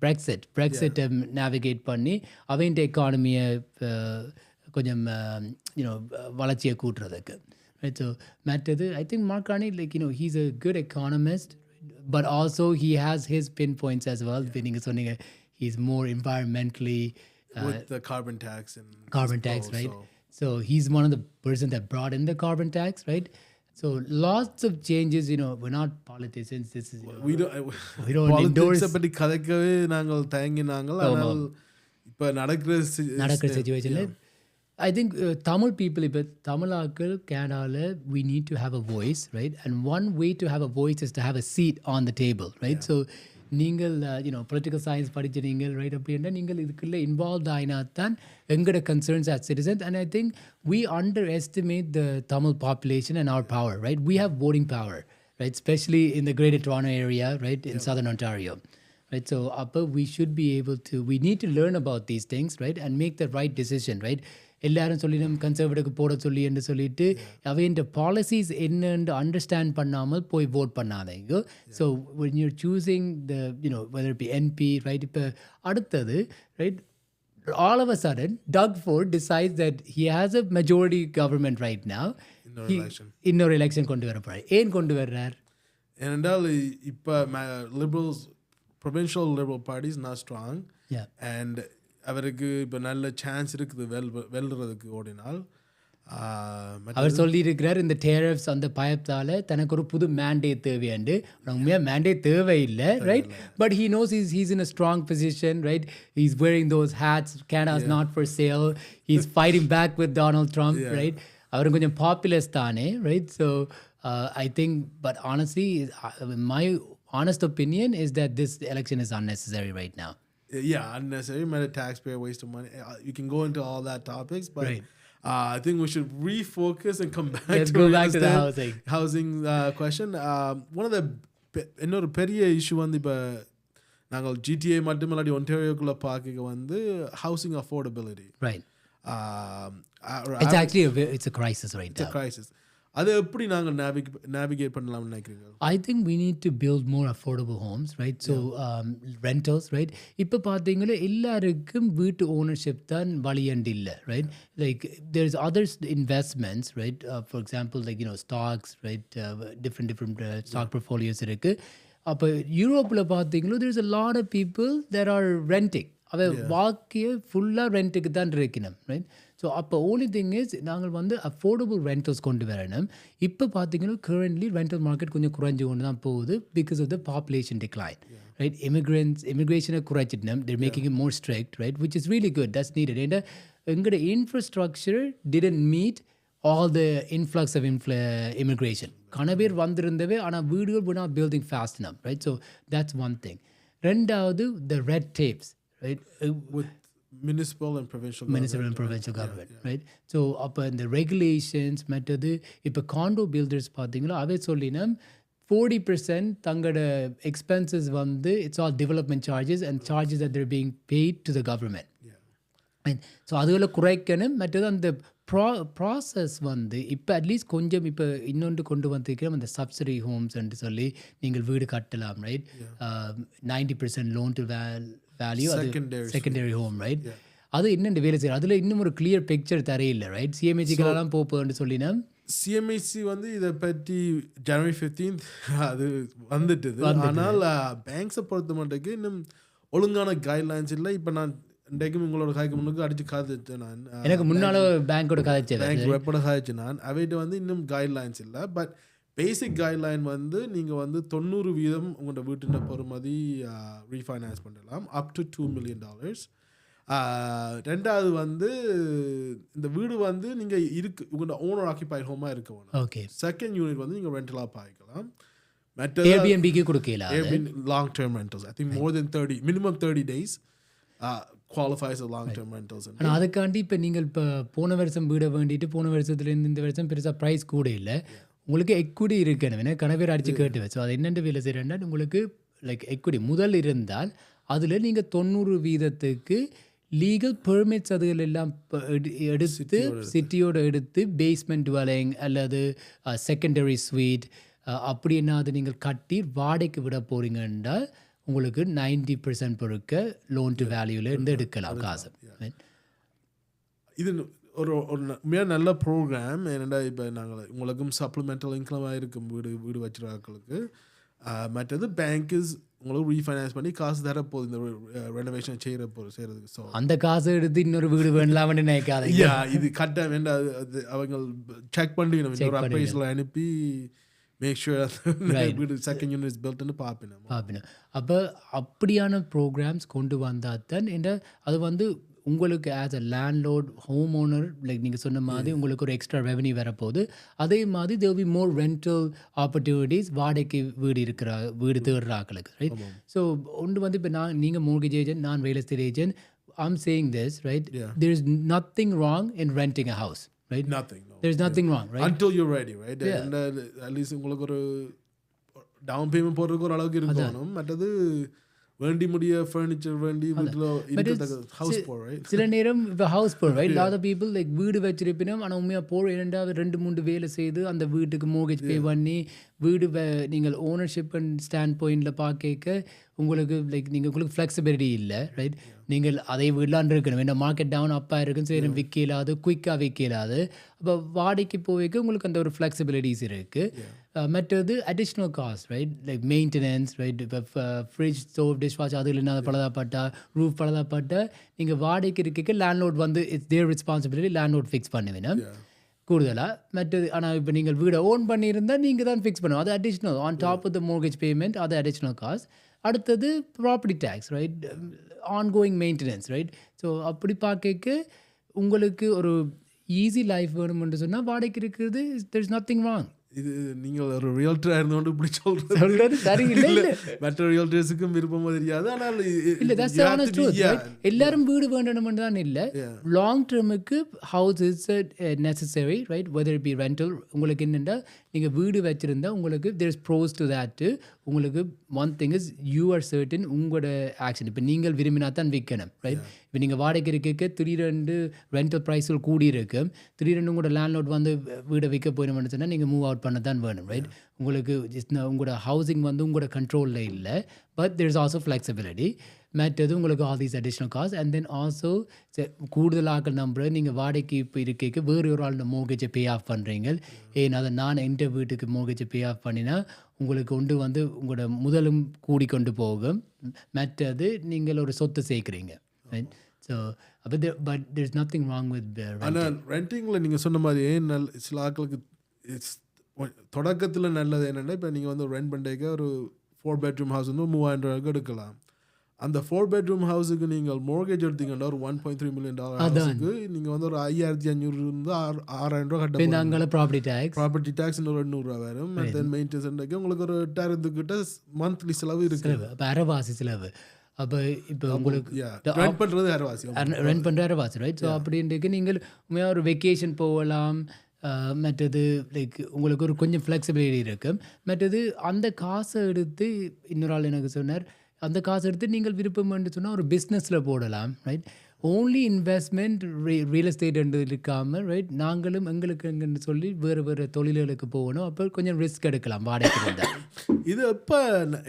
பிரெக்சிட்டை navigate பண்ணி அவைண்ட எக்கானமியை கொஞ்சம் வளர்ச்சியை கூட்டுறதுக்கு, ரைட்? ஸோ மற்றது I think mark Carney like he's a good economist, but also he has his pinpoints as well. நீங்கள் சொன்னீங்க he's more environmentally with the carbon tax and carbon tax, right? so So he's one of the person that brought in the carbon tax, right? So lots of changes. We're not politicians. This is we don't we don't politics endorse பத்தி கதைக்கவே நாங்கள் தயங்கினாங்கள். ஆனால் இப்போ நடக்கிற situation. I think Tamil people, but Tamil ஆக்கள் Canada, we need to have a voice, right? And one way to have a voice is to have a seat on the table, right? So நீங்கள் political science படிச்சிருங்கள், right? அப்படின்னா நீங்கள் இதுக்குள்ள involve ஆயினாத்தான் எங்களோட concerns as citizens. And I think we underestimate the Tamil population and our power, right? We have voting power, right? Especially in the Greater Toronto area, right? In Southern Ontario. Right, so we should be able to, we need to learn about these things, right, and make the right decision, right? எல்லாரும் சொல்லி நம்ம கன்சர்வேட்டிவ்க்கு போட சொல்லி என்று சொல்லிட்டு அவைன்ற policies என்னன்னு understand பண்ணாமல் போய் vote பண்ணாதீங்க. So when you're choosing the whether it be NP, right? இப்போ அடுத்தது, right, all of a sudden Doug Ford decides that he has a majority government right now. இன்னொரு எலெக்ஷன் கொண்டு வர போறார். ஏன் கொண்டு வர்றார்? ஏனென்றால் இப்போ liberals provincial liberal party is not strong. And அவருக்கு இப்போ நல்ல சான்ஸ் இருக்குது வெல்றதுக்கு ஓடினால். அவர் சொல்லியிருக்கிறார் இந்த டேரிஃப்ஸ் அந்த பயத்தால் தனக்கு ஒரு புது மேண்டேட் தேவையாண்டு. உண்மையாக மேண்டேட் தேவையில்லை, right? But he knows he's in a strong position, right? He's wearing those hats. Canada is not for sale. He's fighting back with Donald Trump, right? அவர் கொஞ்சம் பாப்புலர்ஸ் தானே, right? So I think, but honestly, my honest opinion is that this election is unnecessary right now. Yeah, unnecessary. Made a taxpayer waste of money. You can go into all that topics, but right. I think we should refocus and come back Let's to go back to the housing question. One of the இன்னொரு பெரிய issue வந்து இப்போ நாங்கள் GTA மட்டும் இல்லாட்டி ஒன்டாரியோக்குள்ளே பார்க்க வந்து housing affordability. Right. It's actually it's a crisis right now. It's a crisis. அதை எப்படி நாங்கள் நேவிகேட் பண்ணலாம்னு நினைக்கிறீங்க? I think we need to build more affordable homes, right? So rentals, right? இப்போ பார்த்தீங்கன்னா எல்லாருக்கும் வீட்டு ஓனர்ஷிப் தான் வழியண்டு இல்லை, right? Like there's other investments, right? For example, like stocks, right? Different stock portfolios இருக்கு. அப்போ யூரோப்பில் பார்த்தீங்கன்னா there's a lot of people that are renting. அவ வாழ்க்கையை ஃபுல்லாக ரெண்ட்டுக்கு தான் இருக்கணும், ரைட்? ஸோ அப்போ only thing is நாங்கள் வந்து அஃபோர்டபுள் ரெண்டல்ஸ் கொண்டு வரணும். இப்போ பார்த்தீங்கன்னா currently ரெண்டல் மார்க்கெட் கொஞ்சம் குறைஞ்சு கொண்டு தான் போகுது because of the population decline, right? இமிக்ரேஷனை குறைச்சிட்டோம். they're making it more strict, right? Which is really good. That's needed. And எங்களோட infrastructure didn't meet all the influx of immigration. கனவேர் வந்திருந்தவே ஆனால் வீடுகள் we're not building fast enough, right? So that's one thing. ரெண்டாவது the red tapes, right? With municipal and provincial government, right? So அப்போ இந்த regulations மற்றது இப்போ condo filters பார்த்தீங்களா அவே சொல்லினா 40% தங்களோட expenses வந்து it's all development charges and charges that there being paid to the government. So அதுகளை குறைக்கணும். மற்றது அந்த ப்ராசஸ் வந்து இப்போ அட்லீஸ்ட் கொஞ்சம் இப்போ இன்னொன்று கொண்டு வந்திருக்கிறோம் அந்த சப்சிடி ஹோம்ஸ்ன்னு சொல்லி நீங்கள் வீடு கட்டலாம், ரைட்? 90% லோன் டு வேல்யூ, அது செகண்டரி ஹோம், ரைட்? அது இன்னும் வேலை செய்யும். அதில் இன்னும் ஒரு கிளியர் பிக்சர் தரையில்லை, ரைட்? சிஎம்ஐசிக்கெல்லாம் போப்போன்னு சொல்லினா சிஎம்ஐசி வந்து இதை பற்றி January 15th அது வந்துட்டுது. ஆனால் பேங்க்ஸை பொறுத்த மட்டுக்கு இன்னும் ஒழுங்கான கைட்லைன்ஸ் இல்லை. இப்போ நான் இன்றைக்கும் உங்களோட காய்க்கு முன்னுக்கு அடித்து காய்ச்சேன். நான் எனக்கு முன்னால் பேங்கோட காய்ச்சேன், பேங்க் வெப்போட காய்ச்சி நான் அவைகிட்ட வந்து இன்னும் கைட்லைன்ஸ் இல்லை. பட் பேசிக் கைட்லைன் வந்து நீங்கள் வந்து 90% உங்களோட வீட்டின பொறுமதி ரீஃபைனான்ஸ் பண்ணலாம் அப் டு $2 million. ரெண்டாவது வந்து இந்த வீடு வந்து நீங்கள் உங்களோட ஓனர் ஆக்கிபைட் ஹோமாக இருக்க வேணும். ஓகே. செகண்ட் யூனிட் வந்து நீங்கள் ரெண்டலாக பாய்க்கலாம். Airbnb-க்கு கொடுக்கலாம். Long term rentals. I think more than 30, minimum 30 days qualifies as long term rentals. ஆனால் அதுக்காண்டி இப்போ நீங்கள் இப்போ போன வருஷம் வீடை வேண்டிட்டு போன வருஷத்துலேருந்து இந்த வருஷம் பெருசாக ப்ரைஸ் கூட இல்லை. உங்களுக்கு எக்விட்டி இருக்கணும். ஏன்னா கனவேர் அடித்து கேட்டு வச்சு அது என்னென்ன வேலை செய்கிறேன்னா உங்களுக்கு லைக் எக்விட்டி முதல் இருந்தால் அதில் நீங்கள் 90% லீகல் பெர்மிட்ஸ் அதுகள் எல்லாம் எடுத்து சிட்டியோடு எடுத்து பேஸ்மெண்ட் டுவெல்லிங் அல்லது செகண்டரி ஸ்வீட் அப்படின்னா அது நீங்கள் கட்டி வாடகைக்கு விட போகிறீங்கன்னா உங்களுக்கு 90% பொறுக்க லோன் டு வேல்யூவில் இருந்து எடுக்கலாம் காசு. இது ஒரு மிக நல்ல ப்ரோக்ராம். ஏன்னா இப்போ நாங்கள் உங்களுக்கும் சப்ளிமெண்டல் இன்கமாக இருக்கும் வீடு வச்சுருக்காக்களுக்கு. மற்றது பேங்க் இஸ் உங்களுக்கு ரீஃபைனான்ஸ் பண்ணி காசு தரப்போகுது இந்த ரெனோவேஷன் செய்கிறதுக்கு. ஸோ அந்த காசை எடுத்து இன்னொரு வீடு வேண்டலாம்னு நினைக்காதீங்க. இது கட்ட வேண்டாம். அது அவங்க செக் பண்ணிக்கணும். இன்னொரு அப்ரைஸில் அனுப்பி மேக் ஷூர் வீடு செகண்ட் யூனிட் பில்ட்னு பார்ப்பினோம். அப்போ அப்படியான ப்ரோக்ராம்ஸ் கொண்டு வந்தால் தான் அது வந்து உங்களுக்கு ஆஸ் அ லேண்ட்லோட் ஹோம் ஓனர் லைக் நீங்கள் சொன்ன மாதிரி உங்களுக்கு ஒரு எக்ஸ்ட்ரா ரெவன்யூ வரப்போகுது. அதே மாதிரி there will be more rental opportunities வாடகைக்கு வீடு தேடுற ஆக்களுக்கு, ரைட்? ஸோ ஒன்று வந்து இப்போ நீங்கள் மோர்கேஜ் ஏஜென்ட், நான் real estate agent. I'm saying this, right? There is nothing wrong in renting a house, right? Nothing. No. There's nothing wrong, right? Until you're ready, right? And at least உங்களுக்கு ஒரு down payment போடுறதுக்கு ஒரு அளவுக்கு இருக்கணும். மற்றது வேண்டி முடிய furniture வேண்டி வீட்டில் ஹவுஸ் போர், ரைட்? சில நேரம் இப்போ house poor, right? Lot of people like வீடு வச்சிருப்பினோம், ஆனால் உண்மையாக போகிற 2-3 வேலை செய்து அந்த வீட்டுக்கு மோர்கேஜ் பே பண்ணி வீடு நீங்கள் ஓனர்ஷிப் அண்ட் ஸ்டாண்ட் பாயிண்டில் பார்க்க உங்களுக்கு உங்களுக்கு ஃப்ளெக்சிபிலிட்டி இல்லை, ரைட்? நீங்கள் அதை விடலான் இருக்கணும். ஏன்னா மார்க்கெட் டவுன் அப்பாக இருக்கும், சரி விற்க இல்லாது, குயிக்காக விற்க இல்லாது. அப்போ வாடகைக்கு போய்க்க உங்களுக்கு அந்த ஒரு ஃப்ளெக்சிபிலிட்டிஸ் இருக்குது. மற்றது additional cost, right? Like maintenance, right? இப்போ ஃப்ரிட்ஜ், ஸ்டோவ், டிஷ் வாஷ் அதில் என்ன பழுதாப்பட்டா, ரூஃப் பழுதாப்பட்டா நீங்கள் வாடகைக்கு இருக்க லேண்ட்லோட் வந்து it's there responsibility, landlord fix பண்ணுவேன் கூடுதலாக. மற்றது ஆனால் இப்போ நீங்கள் வீடை ஓன் பண்ணியிருந்தால் நீங்கள் தான் ஃபிக்ஸ் பண்ணுவோம். அது additional on top of the mortgage payment, அது அடிஷ்னல் காஸ்ட். அடுத்தது property tax, right? Ongoing maintenance, right? So அப்படி பார்க்க உங்களுக்கு ஒரு ஈஸி லைஃப் வேணும்னு சொன்னால் வாடகைக்கு இருக்கிறது தெர் இஸ் நத்திங் ராங். இது நீங்கள் ஒரு ரியல்டராக இருந்தோண்டு இப்படி சொல்றது சரியில்லை. மற்ற ரியல்டர்ஸுக்கும் விருப்பமாக தெரியாது. ஆனால் இல்லை, that's the honest truth, right? எல்லாரும் வீடு வேண்டணும் தான் இல்லை. லாங் டேர்முக்கு house is necessary, right? Whether it be rental. உங்களுக்கு என்னென்னா நீங்கள் வீடு வச்சுருந்தா உங்களுக்கு there is pros to that. உங்களுக்கு one thing is you are certain உங்களோட ஆக்ஷன். இப்போ நீங்கள் விரும்பினா தான் விற்கணும், ரைட்? இப்போ நீங்கள் வாடகை இருக்க திடீரெண்டு ரெண்டல் ப்ரைஸில் கூடி இருக்கு, திடீரெண்டு உங்களோட லேண்ட்லோட் வந்து வீடை விற்க போயிடணும்னு சொன்னால் நீங்கள் மூவ் அவுட் பண்ண தான் வேணும், ரைட்? உங்களுக்கு உங்களோட ஹவுசிங் வந்து உங்களோட கண்ட்ரோலில் இல்லை. But there is also flexibility. மற்றது உங்களுக்கு all these additional cost. And then also கூடுதலாக நம்புற நீங்கள் வாடகைக்கு இப்போ இருக்க வேறு ஒரு ஆள் மோர்கேஜை பே ஆஃப் பண்ணுறீங்க. ஏன்னா அதை நான் எந்த வீட்டுக்கு மோர்கேஜை பே ஆஃப் பண்ணினா உங்களுக்கு கொண்டு வந்து உங்களோட முதலும் கூடிக்கொண்டு போகும். மற்றது நீங்கள் ஒரு சொத்து சேர்க்குறீங்க, ரைட்? ஸோ அப்போ but there is nothing wrong with ஆனால் ரெண்டிங்கில் நீங்கள் சொன்ன மாதிரி சில ஆட்களுக்கு தொடக்கத்தில் நல்லது என்னென்னா, இப்போ நீங்கள் வந்து ரெண்ட் பண்ணுறதுக்கு ஒரு 4 bedroom ஹவுஸ் வந்து 3000 ரூபாய்க்கு எடுக்கலாம். அந்த 4 bedroom ஹவுஸுக்கு நீங்கள் மோர்கேஜ் எடுத்தீங்கன்னா ஒரு $1.3 million ஹவுஸுக்கு நீங்கள் வந்து ஒரு 5500 6000 ரூபா கட்ட. ப்ராப்பர்ட்டி டேக்ஸ் இன்னொரு 200 ரூபா வரும். தென் மெயின்டெனன்ஸ் உங்களுக்கு ஒரு 8000 கிட்ட மந்த்லி செலவு இருக்கு, அரைவாசி செலவு. அப்போ இப்போ உங்களுக்கு ரெண்ட் பண்ணுறது அரைவாசி, ரைட்? ஸோ அப்படின்ட்டு நீங்கள் உண்மையாக ஒரு வெக்கேஷன் போகலாம். மற்றது லைக் உங்களுக்கு ஒரு கொஞ்சம் ஃப்ளெக்சிபிலிட்டி இருக்குது. மற்றது அந்த காசை எடுத்து இன்னொரு ஆள் எனக்கு சொன்னார், அந்த காசை எடுத்து நீங்கள் விருப்பம்னு சொன்னால் ஒரு பிஸ்னஸில் போடலாம், right? Only investment real estate இருக்காமல், ரைட்? நாங்களும் எங்களுக்குன்னு சொல்லி வேறு தொழில்களுக்கு போகணும். அப்போ கொஞ்சம் ரிஸ்க் எடுக்கலாம் வாடகை இருந்தால். இது எப்போ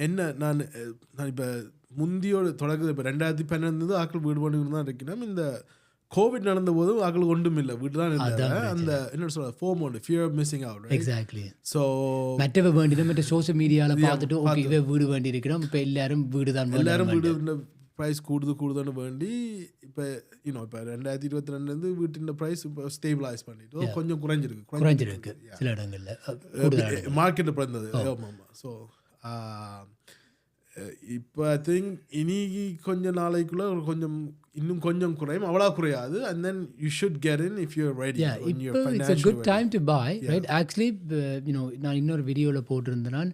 என்ன நான் இப்போ முந்தியோட தொடக்கது இப்போ 2012 ஆக்கள் வீடு பண்ணிட்டு தான் இருக்கணும். இந்த கோவிட் நடந்த போது ஆக்களுக்கு ஒன்றும் இல்லை, வீட்டு தான் இருந்தாங்க. அந்த என்ன சொல்ற FOMO, fear of missing out, right? Exactly. So மற்ற வேண்டியது மற்ற சோஷியல் மீடியாவில் பார்த்துட்டு ஓகே வீடு வேண்டி இருக்கிறோம், இப்போ எல்லாரும் வீடு தான், எல்லாரும் வீடு ப்ரைஸ் கூடுதுன்னு வேண்டி இப்போ இப்போ 2022 வீட்டின் ப்ரைஸ் இப்போ ஸ்டேபிளைஸ் பண்ணிட்டு கொஞ்சம் குறைஞ்சிருக்கு சில இடங்களில் மார்க்கெட்டில் பிறந்தது. ஆமாம். ஸோ இப்போ ஐ திங்க் இனி கொஞ்சம் நாளைக்குள்ள கொஞ்சம் இன்னும் கொஞ்சம் குறையும், அவ்வளோ குறையாது. And then you should get in if you're ready. It's a good time to buy, right? Actually, நான் இன்னொரு வீடியோவில் போட்டிருந்தேன்.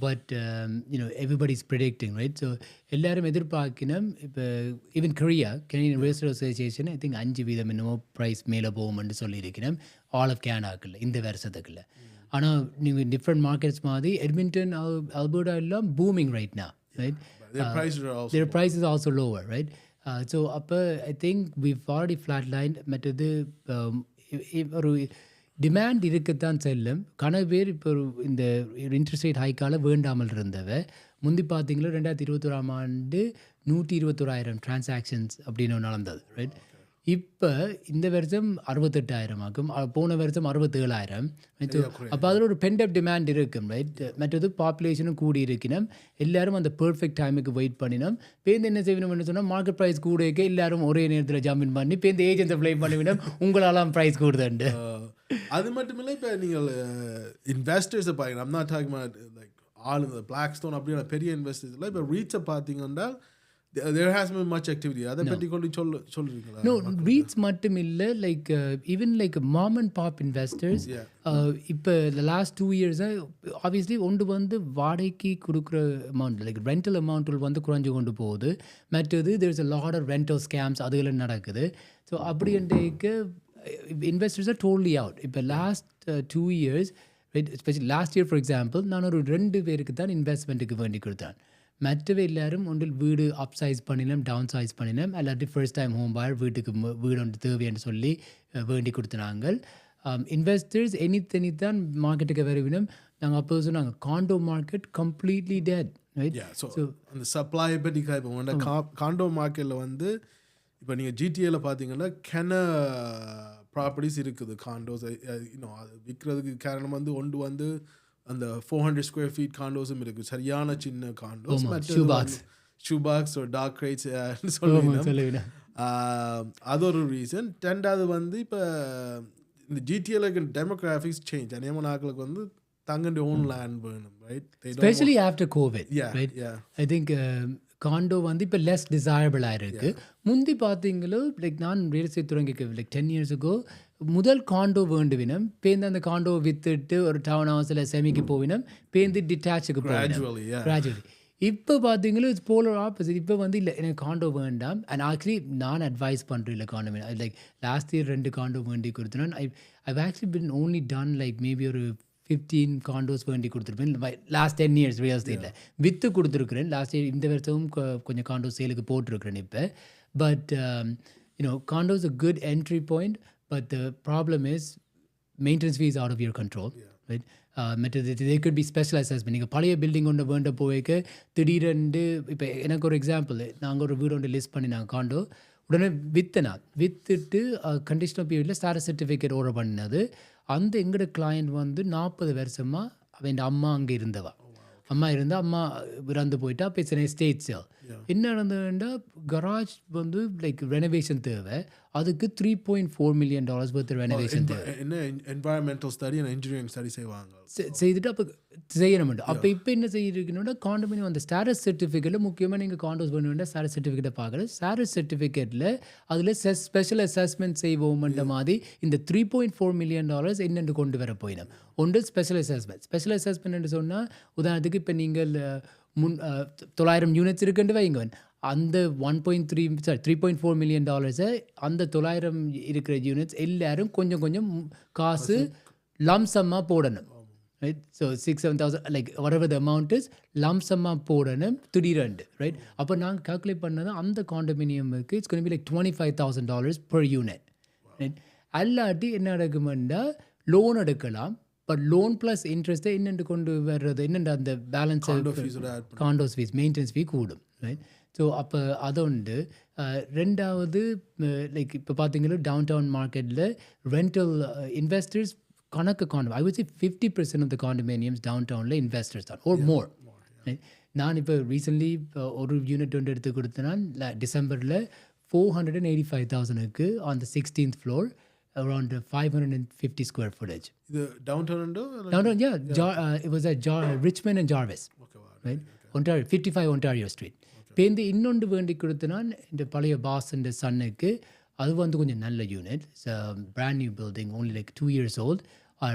But everybody's predicting, right? So எல்லாரும் எதிர்பார்க்கணும். இப்போ even Canadian real association I think 5% என்னமோ ப்ரைஸ் மேலே போகும்னு சொல்லியிருக்கிறேன் ஆல் ஆஃப் கேனடாக்குள்ள இந்த வருஷத்துக்குள்ள. ஆனால் நீங்கள் டிஃப்ரெண்ட் மார்க்கெட்ஸ் மாதிரி எட்மிண்டன், அல்பர்டா எல்லாம் booming right now, right? Their price is also lower, right? So அப்போ I think we've already flatlined. மற்றது ஒரு டிமாண்ட் இருக்கத்தான் செல்லும். கணக்கு பேர் இப்போ இந்த இன்ட்ரெஸ்ட் ரேட் ஹைக்கால வேண்டாமல் இருந்தவ முந்தி பார்த்தீங்களா 2021 121,000 டிரான்சாக்ஷன்ஸ் அப்படின்னு நடந்தது, ரைட்? இப்போ இந்த வருஷம் 68,000 ஆகும், போன வருஷம் 67,000. அப்போ அதில் ஒரு பெண்டப் டிமாண்ட் இருக்கும், ரைட்? மற்றது பாப்புலேஷனும் கூடி இருக்கணும், எல்லாரும் அந்த பெர்ஃபெக்ட் டைமுக்கு வெயிட் பண்ணினோம். பேருந்து என்ன செய்யணும்னு சொன்னால் மார்க்கெட் ப்ரைஸ் கூட எல்லாரும் ஒரே நேரத்தில் ஜாமின் பண்ணி பேருந்து ஏஜென்ட்டை ப்ளே பண்ணிவிடும், உங்களாலாம் ப்ரைஸ் கூடுதுண்டு. அது மட்டும் இல்லை, இப்போ நீங்கள் இன்வெஸ்டர்ஸை பார்க்கணும். I'm not talking about like ஆளுங்க பிளாக்ஸ்டோன் அப்படியான பெரிய இன்வெஸ்டர்ஸ் இல்லை. இப்போ ரீட்ஸை பார்த்தீங்கன்னா there has been much activity. அதை பற்றி கொண்டு சொல்றீங்களா? No, REITs மட்டும் இல்லை, like even like mom and pop investors. இப்போ லாஸ்ட் 2 years ஆப்வியஸ்லி ஒன்று வந்து வாடகைக்கு கொடுக்குற அமௌண்ட், லைக் ரெண்டல் அமௌண்ட்டில் வந்து குறைஞ்சு கொண்டு போகுது. மற்றது there's a lot of rental scams அதுகளும் நடக்குது. ஸோ அப்படின்ட்டு இன்வெஸ்டர்ஸ் ஆர் டோட்டலி அவுட். இப்போ last 2 years, especially last year for example, நான் ஒரு 2 பேருக்கு தான் இன்வெஸ்ட்மெண்ட்டுக்கு வேண்டி கொடுத்தேன். மற்றவை எல்லாரும் ஒன்றில் வீடு அப் சைஸ் பண்ணினோம், டவுன் சைஸ் பண்ணினோம், இல்லாட்டி ஃபர்ஸ்ட் டைம் ஹோம் பாயர் வீட்டுக்கு வீடு ஒன்று தேவைன்னு சொல்லி வேண்டி கொடுத்துனாங்க. இன்வெஸ்டர்ஸ் தனி தான் மார்க்கெட்டுக்கு வருவினோம். நாங்கள் அப்போ சொன்னாங்க condo market completely dead, right? So அந்த சப்ளையை பற்றி இப்போ காண்டோ மார்க்கெட்டில் வந்து இப்போ நீங்கள் ஜிடிஏல பார்த்தீங்கன்னா ப்ராப்பர்ட்டிஸ் இருக்குது காண்டோஸ். இன்னும் அது விற்கிறதுக்கு காரணம் வந்து ஒன்று அந்த 400 square feet காண்டோஸும் இருக்குது, சரியான சின்ன காண்டோஸ். ஷூபாக்ஸ் ஒரு டார்க் ரைட்ஸ் சொல்லுவீங்க, அது ஒரு ரீசன். ரெண்டாவது வந்து இப்போ இந்த ஜிடிஏல டெமோகிராஃபிக்ஸ் சேஞ்ச். அநேகமான ஆட்களுக்கு வந்து தங்களுடைய ஓன் லேண்ட் வேணும், right? Specially after Covid, right? I think condo வந்து இப்போ லெஸ் டிசைரபிளாக இருக்குது. முந்தி பார்த்தீங்களோ, லைக் நான் ரியல் எஸ்டேட் தொடங்கிக்க லைக் 10 years ago முதல் காண்டோ வேண்டுவினம், பேருந்து அந்த காண்டோவை விற்றுட்டு ஒரு டவுன் ஹவுஸில் செமிக்கு போவினம், பேருந்து டிட்டாச்சுக்கு கிராஜுவலி. இப்போ பார்த்தீங்களோ இட்ஸ் போலர் ஆப்போசிட். இப்போ வந்து இல்லை எனக்கு காண்டோ வேண்டாம். அண்ட் ஆக்சுவலி நான் அட்வைஸ் பண்ணுறேன் இல்லை காண்டோ வேணும். லைக் லாஸ்ட் இயர் 2 காண்டோ வேண்டி கொடுத்தேன். ஐவ் ஆக்சுவலி பின் ஓன்லி டன் லைக் மேபி ஒரு 15 காண்டோஸ் வேண்டி கொடுத்துருப்பேன் லாஸ்ட் 10 years ரியல் எஸ்டேட்டில். விற்று கொடுத்துருக்குறேன் லாஸ்ட் இயர். இந்த வருஷமும் கொஞ்சம் காண்டோ சேலுக்கு போட்டிருக்கிறேன் இப்போ. But condos a good entry point. But the problem is maintenance fee is out of your control, right? There could be special assessment. நீங்கள் பழைய பில்டிங் ஒன்று வேண்ட போய்க்க திடீரெண்டு இப்போ எனக்கு ஒரு எக்ஸாம்பிள், நாங்கள் ஒரு வீடு ஒன்று லிஸ்ட் பண்ணி நாங்கள் காண்டோ உடனே விற்றுட்டு கண்டிஷனல் பீரியடில் ஸ்டாட்டஸ் சர்டிஃபிகேட் ஓர்டர் பண்ணினது. அந்த எங்களோட கிளையண்ட் வந்து 40 வருஷமாக அவன் அம்மா அங்கே இருந்தவா, அம்மா இறந்து போயிட்டா. இப்போ இட்ஸ் எஸ்டேட் சேல். என்ன நடந்ததுன்னா கராஜ் வந்து லைக் ரெனோவேஷன் தேவை, அதுக்கு $3.4 million worth ரெனோவேஷன் தேவை. என்ன environmental study and engineering study செய்துட்டு அப்போ செய்யணும். அப்போ இப்போ என்ன செய்யிருக்கணும்னா காண்டோமினியம் அந்த ஸ்டாட்டஸ் சர்டிஃபிகேட்டில் முக்கியமாக நீங்கள் காண்டோஸ் பண்ண வேண்டிய ஸ்டாட்டஸ் சர்டிஃபிகேட்டை பார்க்கல. ஸ்டாட்டஸ் சர்டிஃபிகேட்டில் அதில் ஸ்பெஷல் அசஸ்மெண்ட் செய்வோம்ன்ற மாதிரி இந்த $3.4 million என்னென்று கொண்டு வர போயிடும். ஒன்று ஸ்பெஷல் அசஸ்மெண்ட் சொன்னால் உதாரணத்துக்கு இப்போ நீங்கள் 900 யூனிட்ஸ் இருக்குன்னு வைங்க. அந்த 3.4 million அந்த 900 இருக்கிற யூனிட்ஸ் எல்லாரும் கொஞ்சம் கொஞ்சம் காசு லம்சமாக போடணும், right? So 6,000-7,000 like whatever the amount is லம்சமாக போடணும் திடீரெண்டு, ரைட்? அப்போ நாங்கள் கால்குலேட் பண்ணது அந்த காண்டோமினியமுக்கு it's going to be like $25,000 per unit, right? அல்லாட்டி என்ன நடக்குமெண்டா லோன் எடுக்கலாம். பட் லோன் ப்ளஸ் இன்ட்ரெஸ்ட்டை என்னென்று கொண்டு வர்றது, என்னென்று அந்த பேலன்ஸை காண்டோஸ் ஃபீஸ் மெயின்டெனன்ஸ் ஃபீ கூடும், ரைட்? ஸோ அப்போ அதொண்டு. ரெண்டாவது லைக் இப்போ பார்த்தீங்கன்னா டவுன் டவுன் மார்க்கெட்டில் ரெண்டல் இன்வெஸ்டர்ஸ் கணக்கு condo I would say 50% of the condominiums டவுன் டவுனில் இன்வெஸ்டர்ஸ் தான் ஓர் மோர். நான் இப்போ ரீசென்ட்லி ஒரு யூனிட் ஒன்று எடுத்து கொடுத்தேன்னா டிசம்பரில் 485,000க்கு on the 16th floor, around 550 square footage. The downtown, it was at Richmond and Jarvis, right? Ontario, 55 Ontario Street. பேருந்து இன்னொன்று வேண்டி கொடுத்தனா இந்த பழைய பாஸ் அண்ட் சன்னுக்கு, அது வந்து கொஞ்சம் நல்ல unit. It's brand new building, only like 2 years old,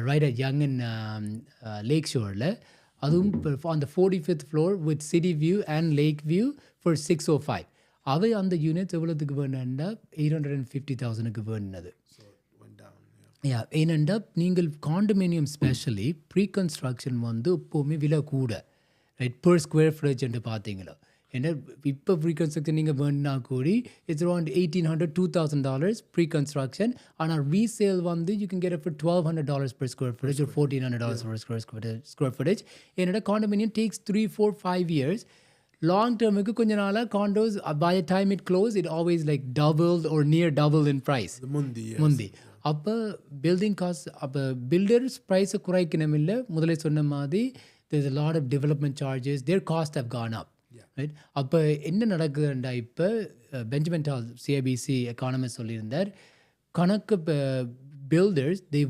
right at Young and Lake Shoreல. அதுவும் on the 45th floor with city view and lake view for 605. அவை அந்த யூனிட்ஸ் எவ்வளோத்துக்கு வேணுன்னா 850,000க்கு வேணுனது. ஏனெண்டா நீங்கள் காண்டோமினியம் ஸ்பெஷலி ப்ரீ கன்ஸ்ட்ரக்ஷன் வந்து எப்போவுமே விலை கூட, ரைட்? பெர் ஸ்கொயர் ஃபீட் என்று பார்த்தீங்களோ. ஏன்னா இப்போ ப்ரீ கன்ஸ்ட்ரக்ஷன் நீங்கள் வேணுன்னா கூடி இட்ஸ் அரௌண்ட் $1,800-2,000 ப்ரீ கன்ஸ்ட்ரக்ஷன். ஆனால் ரீசேல் வந்து you can get it for $1,200 per square footage or $1,400 per square footage. ஏன்னா காண்டோமினியம் டேக்ஸ் 3, 4, 5 years. லாங் டேர்முக்கு கொஞ்ச நாளாக condos by time it close it always like double ஒரு நியர் டபுள் இன் ப்ரைஸ் அது முந்தி முந்தி. அப்போ பில்டிங் காஸ்ட் அப்போ பில்டர்ஸ் ப்ரைஸை குறைக்கணும் இல்லை முதலே சொன்ன மாதிரி there's a lot of development charges their cost have gone up. Right. அப்போ என்ன நடக்குதுண்டா இப்போ பெஞ்சமின் டால் சிஐபிசி எக்கானமிஸ்ட் சொல்லியிருந்தார் கணக்கு filters they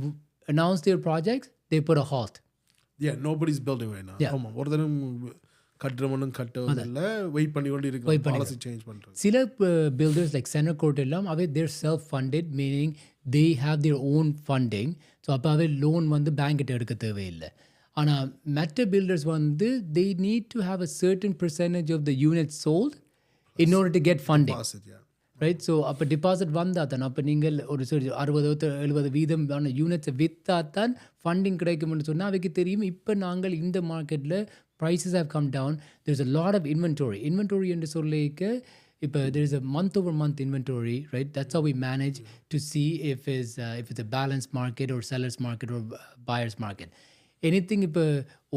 announce their projects they put a halt. Yeah, nobody's building right now. ஆமாம், ஒருத்தரும் கட்டுறவனும் கட்டவில்லை, வெயிட் பண்ணி கொண்டு இருக்கு, பாலிசி சேஞ்ச் பண்ணுறது. சில பில்டர்ஸ் லைக் செனகோட் எல்லாம் அவை their self funded meaning they have their own funding. So அப்போ அவை லோன் வந்து பேங்க்கிட்ட எடுக்க தேவையில்லை. ஆனால் மற்ற பில்டர்ஸ் வந்து they need to have a certain percentage of the unit sold in order to get funding. Right. So அப்போ டிபாசிட் வந்தால் தான் அப்போ நீங்கள் ஒரு 60-70% யூனிட்ஸை விற்றா தான் ஃபண்டிங் கிடைக்கும்னு சொன்னால் அவைக்கு தெரியும். இப்போ நாங்கள் இந்த மார்க்கெட்டில் prices have come down. There's a lot of inventory என்று சொல்லிக்க இப்போ there is a month over month inventory, right? That's how we manage to see if it's a balanced market or seller's market or buyer's market. Anything இப்போ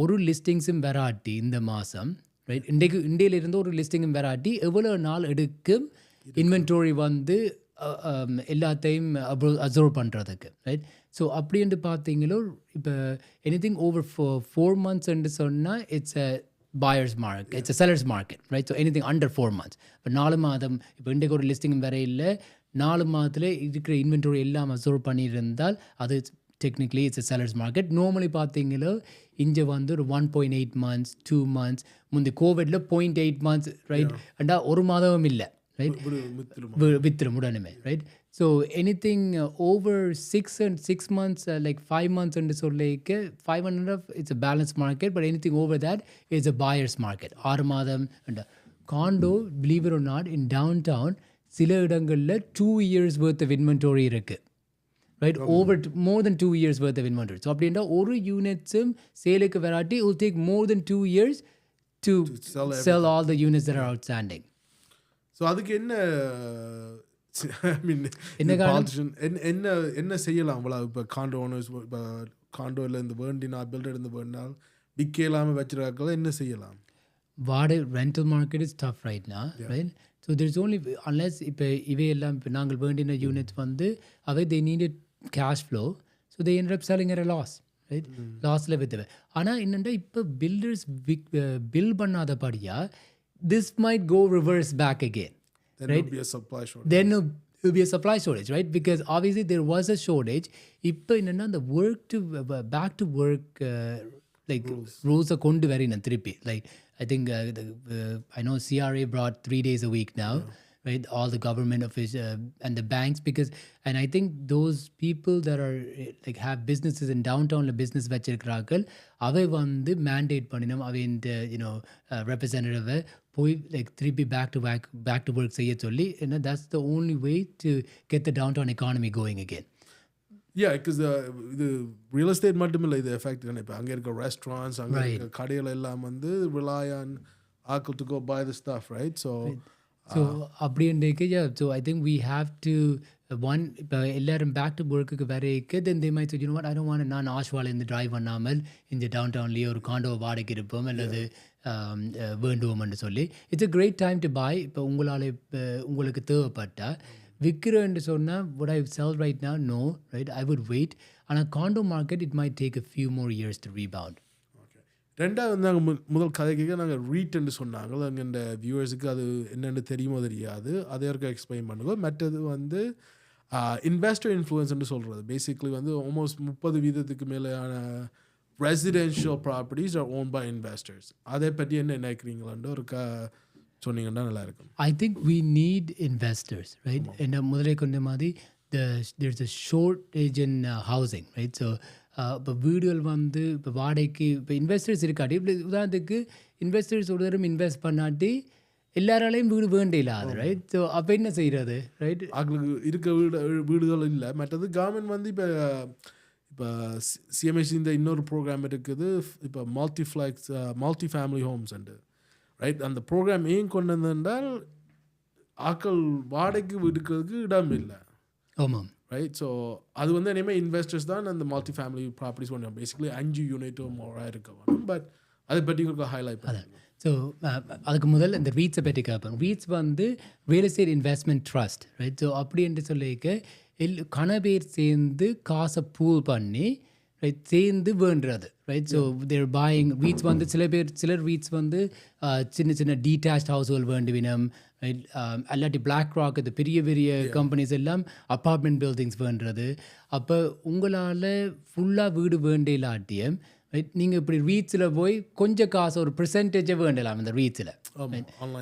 ஒரு லிஸ்டிங்ஸும் வராட்டி இந்த மாதம், right, இந்தியில இருந்து ஒரு லிஸ்டிங்கும் வராட்டி எவ்வளோ நாள் எடுக்கும் இன்வென்டோரி வந்து எல்லாத்தையும் அப்சர்வ் பண்ணுறதுக்கு, ரைட்? ஸோ அப்படின்ட்டு பார்த்தீங்களோ இப்போ எனிதிங் ஓவர் 4 months சொன்னால் it's a buyer's market, it's a seller's market, right? So anything under 4 months. இப்போ 4 மாதம் இப்போ இன்றைக்கு ஒரு லிஸ்டிங் வேற இல்லை, 4 மாதத்தில் இருக்கிற இன்வென்டரி எல்லாம் அப்சர்வ் பண்ணியிருந்தால் அது technically it's a seller's market. Normally பார்த்தீங்களோ இங்கே வந்து ஒரு 1.8 months 2 months, முந்தி கோவிட்ல 0.8 months, ரைட்? அண்டா ஒரு மாதமும் இல்லை, ரைட், வித்துரும் உடனே, right? So anything over 6 months, like 5 months என்று சொல்லிக்க 500 it's a balanced market, but anything over that is a buyer's market. 6 மாதம். Condo, believe it or not, in downtown சில இடங்களில் 2 years worth of inventory இருக்கு, right? Over more than 2 years worth of inventory. So அப்படின்னா ஒரு யூனிட்ஸும் சேலுக்கு வராட்டி it will take more than 2 years to sell all the units that are outstanding. So அதுக்கு என்ன I mean, என்ன செய்யலாம்? இப்போ காண்டோ ஓனர்ஸ், இப்போ காண்டோவில் இந்த வேண்டினா பில்டர் இந்த வேண்டினால் விற்க இல்லாமல் வச்சுருக்காக்கள் என்ன செய்யலாம்? வாடகை rental market is tough right நா, right? So there is only unless இப்போ இவையெல்லாம் இப்போ நாங்கள் வேண்டின யூனிட்ஸ் வந்து அவை they needed cash flow, so they end up selling at a loss, right? லாஸில் விற்றுவேன். ஆனால் என்னென்னா இப்போ பில்டர்ஸ் பில் பண்ணாதபடியாக this might go reverse back again. There right? will be a supply shortage. Then will be a supply shortage, right? Because obviously there was a shortage. இப்போ என்னன்னா the work to back to work like rules are கொண்டு வரணும் திருப்பி. Like I think I know CRA brought 3 days a week now, right? All the government officials and the banks, because and I think those people that are like have businesses in downtown business வச்சிருக்கிறார்கள் அவை வந்து mandate பண்ணினோம் அவை இந்த representative போய் like திருப்பி back to work செய்ய சொல்லி, ஏன்னா that's the only way to get the downtown economy going again. Yeah, because இது ரியல் எஸ்டேட் மட்டும் இல்லை, இது எஃபெக்ட் தானே. இப்போ அங்கே இருக்க ரெஸ்டாரண்ட்ஸ், அங்கே இருக்க கடைகள் எல்லாம் வந்து rely on people to go buy the stuff, right? So அப்படின்றைக்கு so I think we have to இப்போ எல்லாரும் பேக் டு ஒர்க்குக்கு வரைக்கு then they might say, you know what, I don't want to நான் ஆஷ்வாலேருந்து ட்ரைவ் பண்ணாமல் இந்த டவுன்டவுன்லேயே ஒரு காண்டோ வாடகைக்கு இருப்போம் அல்லது வேண்டுவோம்னு சொல்லி it's a great time to buy. இப்போ உங்களுக்கு தேவைப்பட்டால் விற்கிறேன்னு சொன்னால் would I sell right now? No, right? I would wait. ஆனால் condo market it might take a few more years to rebound. ரெண்டாவது வந்து நாங்கள் முதல் கதைக்கு நாங்கள் ரீட்ன்னு சொன்னாங்க. அங்கே இந்த வியூவர்ஸுக்கு அது என்னென்னு தெரியுமோ தெரியாது, அதை இருக்க எக்ஸ்பிளைன் பண்ணுவோம். மற்றது வந்து இன்வெஸ்டர் இன்ஃப்ளூயன்ஸ்ன்னு சொல்கிறது. பேசிக்லி வந்து ஆல்மோஸ்ட் 30% மேலேயான residential properties are owned by investors. அதை பற்றி என்ன நினைக்கிறீங்களான்னு ஒரு சொன்னீங்கன்னா நல்லாயிருக்கும். I think we need investors, right? என்ன முதலே கொண்ட மாதிரி there's a shortage in housing, right? So இப்போ வீடுகள் வந்து இப்போ வாடகைக்கு இப்போ இன்வெஸ்டர்ஸ் இருக்காட்டி, இப்போ உதாரணத்துக்கு இன்வெஸ்டர்ஸ் ஒரு தரம் இன்வெஸ்ட் பண்ணாட்டி எல்லாராலையும் வீடு வேண்டியில்லாது, ரைட்? ஸோ அப்போ என்ன செய்கிறது, ரைட்? அவங்களுக்கு இருக்க வீடுகள் இல்லை. மற்றது கவர்மெண்ட் வந்து இப்போ சிஎம்எஸ்சி இந்த இன்னொரு ப்ரோக்ராம் இருக்குது, இப்போ multi family homes and, right? அந்த ப்ரோக்ராம் ஏன் கொண்டு வந்தால் ஆக்கள் வாடகைக்கு இருக்கிறதுக்கு இடம் இல்லை. ஆமாம், ரைட்? ஸோ அது வந்து இனிமேல் இன்வெஸ்டர்ஸ் தான் அந்த மல்டி ஃபேமிலி ப்ராப்பர்ட்டிஸ் பண்ணுவோம். பேசிக்கலி 5 யூனிட்டோ மோராக இருக்க வேணும். பட் அதை பற்றி உங்களுக்கு ஹைலைட் பண்ணுங்க. ஸோ அதுக்கு முதல்ல இந்த ரீட்ஸை பற்றி கேட்பேன். ரீட்ஸ் வந்து real estate investment trust, right? So அப்படி என்று சொல்லிக்க கன பேர் சேர்ந்து காசை பூல் பண்ணி, ரைட், சேர்ந்து வேண்டுறது, ரைட்? ஸோ தேர் பாயிங் ரீட்ஸ் வந்து சிலர் ரீட்ஸ் வந்து சின்ன சின்ன டீடாச்ட் ஹவுஸ்கள் வேண்டுவினம், ரைட்? அல்லாட்டி பிளாக் ராக், இது பெரிய பெரிய கம்பெனிஸ் எல்லாம் அப்பார்ட்மெண்ட் பில்டிங்ஸ் வேண்டுறது. அப்போ உங்களால் ஃபுல்லாக வீடு வேண்ட இல்லாட்டியும், ரைட், நீங்கள் இப்படி ரீட்ஸில் போய் கொஞ்சம் காசு ஒரு பெர்சன்டேஜை வேண்டலாம் இந்த ரீட்ஸில்.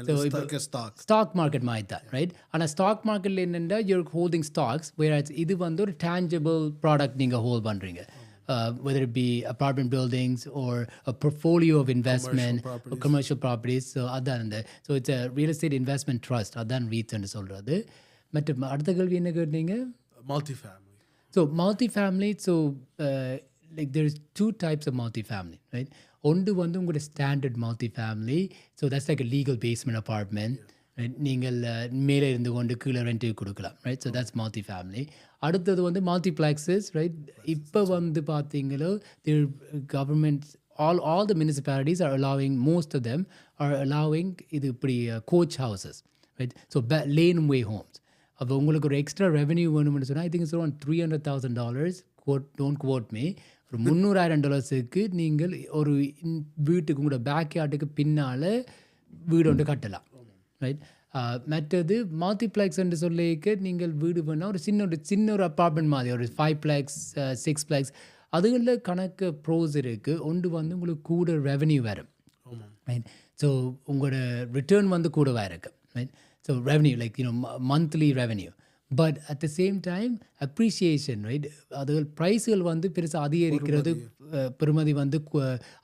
ஸோ இப்போ ஸ்டாக் மார்க்கெட் மாதிரி தான், ரைட்? ஆனால் ஸ்டாக் மார்க்கெட்டில் என்னென்னா யூர் ஹோல்டிங் ஸ்டாக்ஸ், வேர் இது வந்து ஒரு டேஞ்சபிள் ப்ராடக்ட் நீங்கள் ஹோல்ட் பண்ணுறீங்க. Whether it be apartment buildings or a portfolio of investment or commercial properties. So அதான் இந்த, so it's a real estate investment trust. அதான் REITs என்று சொல்கிறது. மற்றும் அடுத்த கேள்வி என்ன கேட்டீங்க? Multifamily. So multifamily, so like there's two types of multifamily, right? ஒன்று வந்து உங்களோட standard multifamily, so that's like a legal basement apartment. Right? நீங்கள் மேலே இருந்து கொண்டு கீழே ரெண்ட்டுக்கு கொடுக்கலாம், ரைட்? So that's multifamily. அடுத்தது வந்து மல்டிப்ளெக்ஸஸ், ரைட்? இப்போ வந்து பார்த்தீங்களோ government all the municipalities are allowing, most of them are allowing இது இப்படி coach houses, right? So laneway homes. அப்போ உங்களுக்கு ஒரு எக்ஸ்ட்ரா ரெவன்யூ வேணும்னு சொன்னால் I think it's around $300,000, don't quote me. ஒரு $300,000 நீங்கள் ஒரு வீட்டுக்கு உங்களோட பேக் யார்டுக்கு பின்னால் வீடு ஒன்று கட்டலாம், ரைட்? மற்றது மல்டிப்ளெக்ஸ் என்று சொல்லிக்க நீங்கள் வீடு வேணால் ஒரு சின்ன ஒரு அப்பார்ட்மெண்ட் மாதிரி ஒரு 5plex 6plex அதுகளில் கணக்கு ப்ரோஸ் இருக்குது. ஒன்று வந்து உங்களுக்கு கூட ரெவன்யூ வரும், ரைட்? ஸோ உங்களோட ரிட்டர்ன் வந்து கூடவா இருக்குது, right? So revenue like monthly revenue, but at the same time appreciation, right? அதுகள் ப்ரைஸுகள் வந்து பெருசாக அதிகரிக்கிறது, பெருமதி வந்து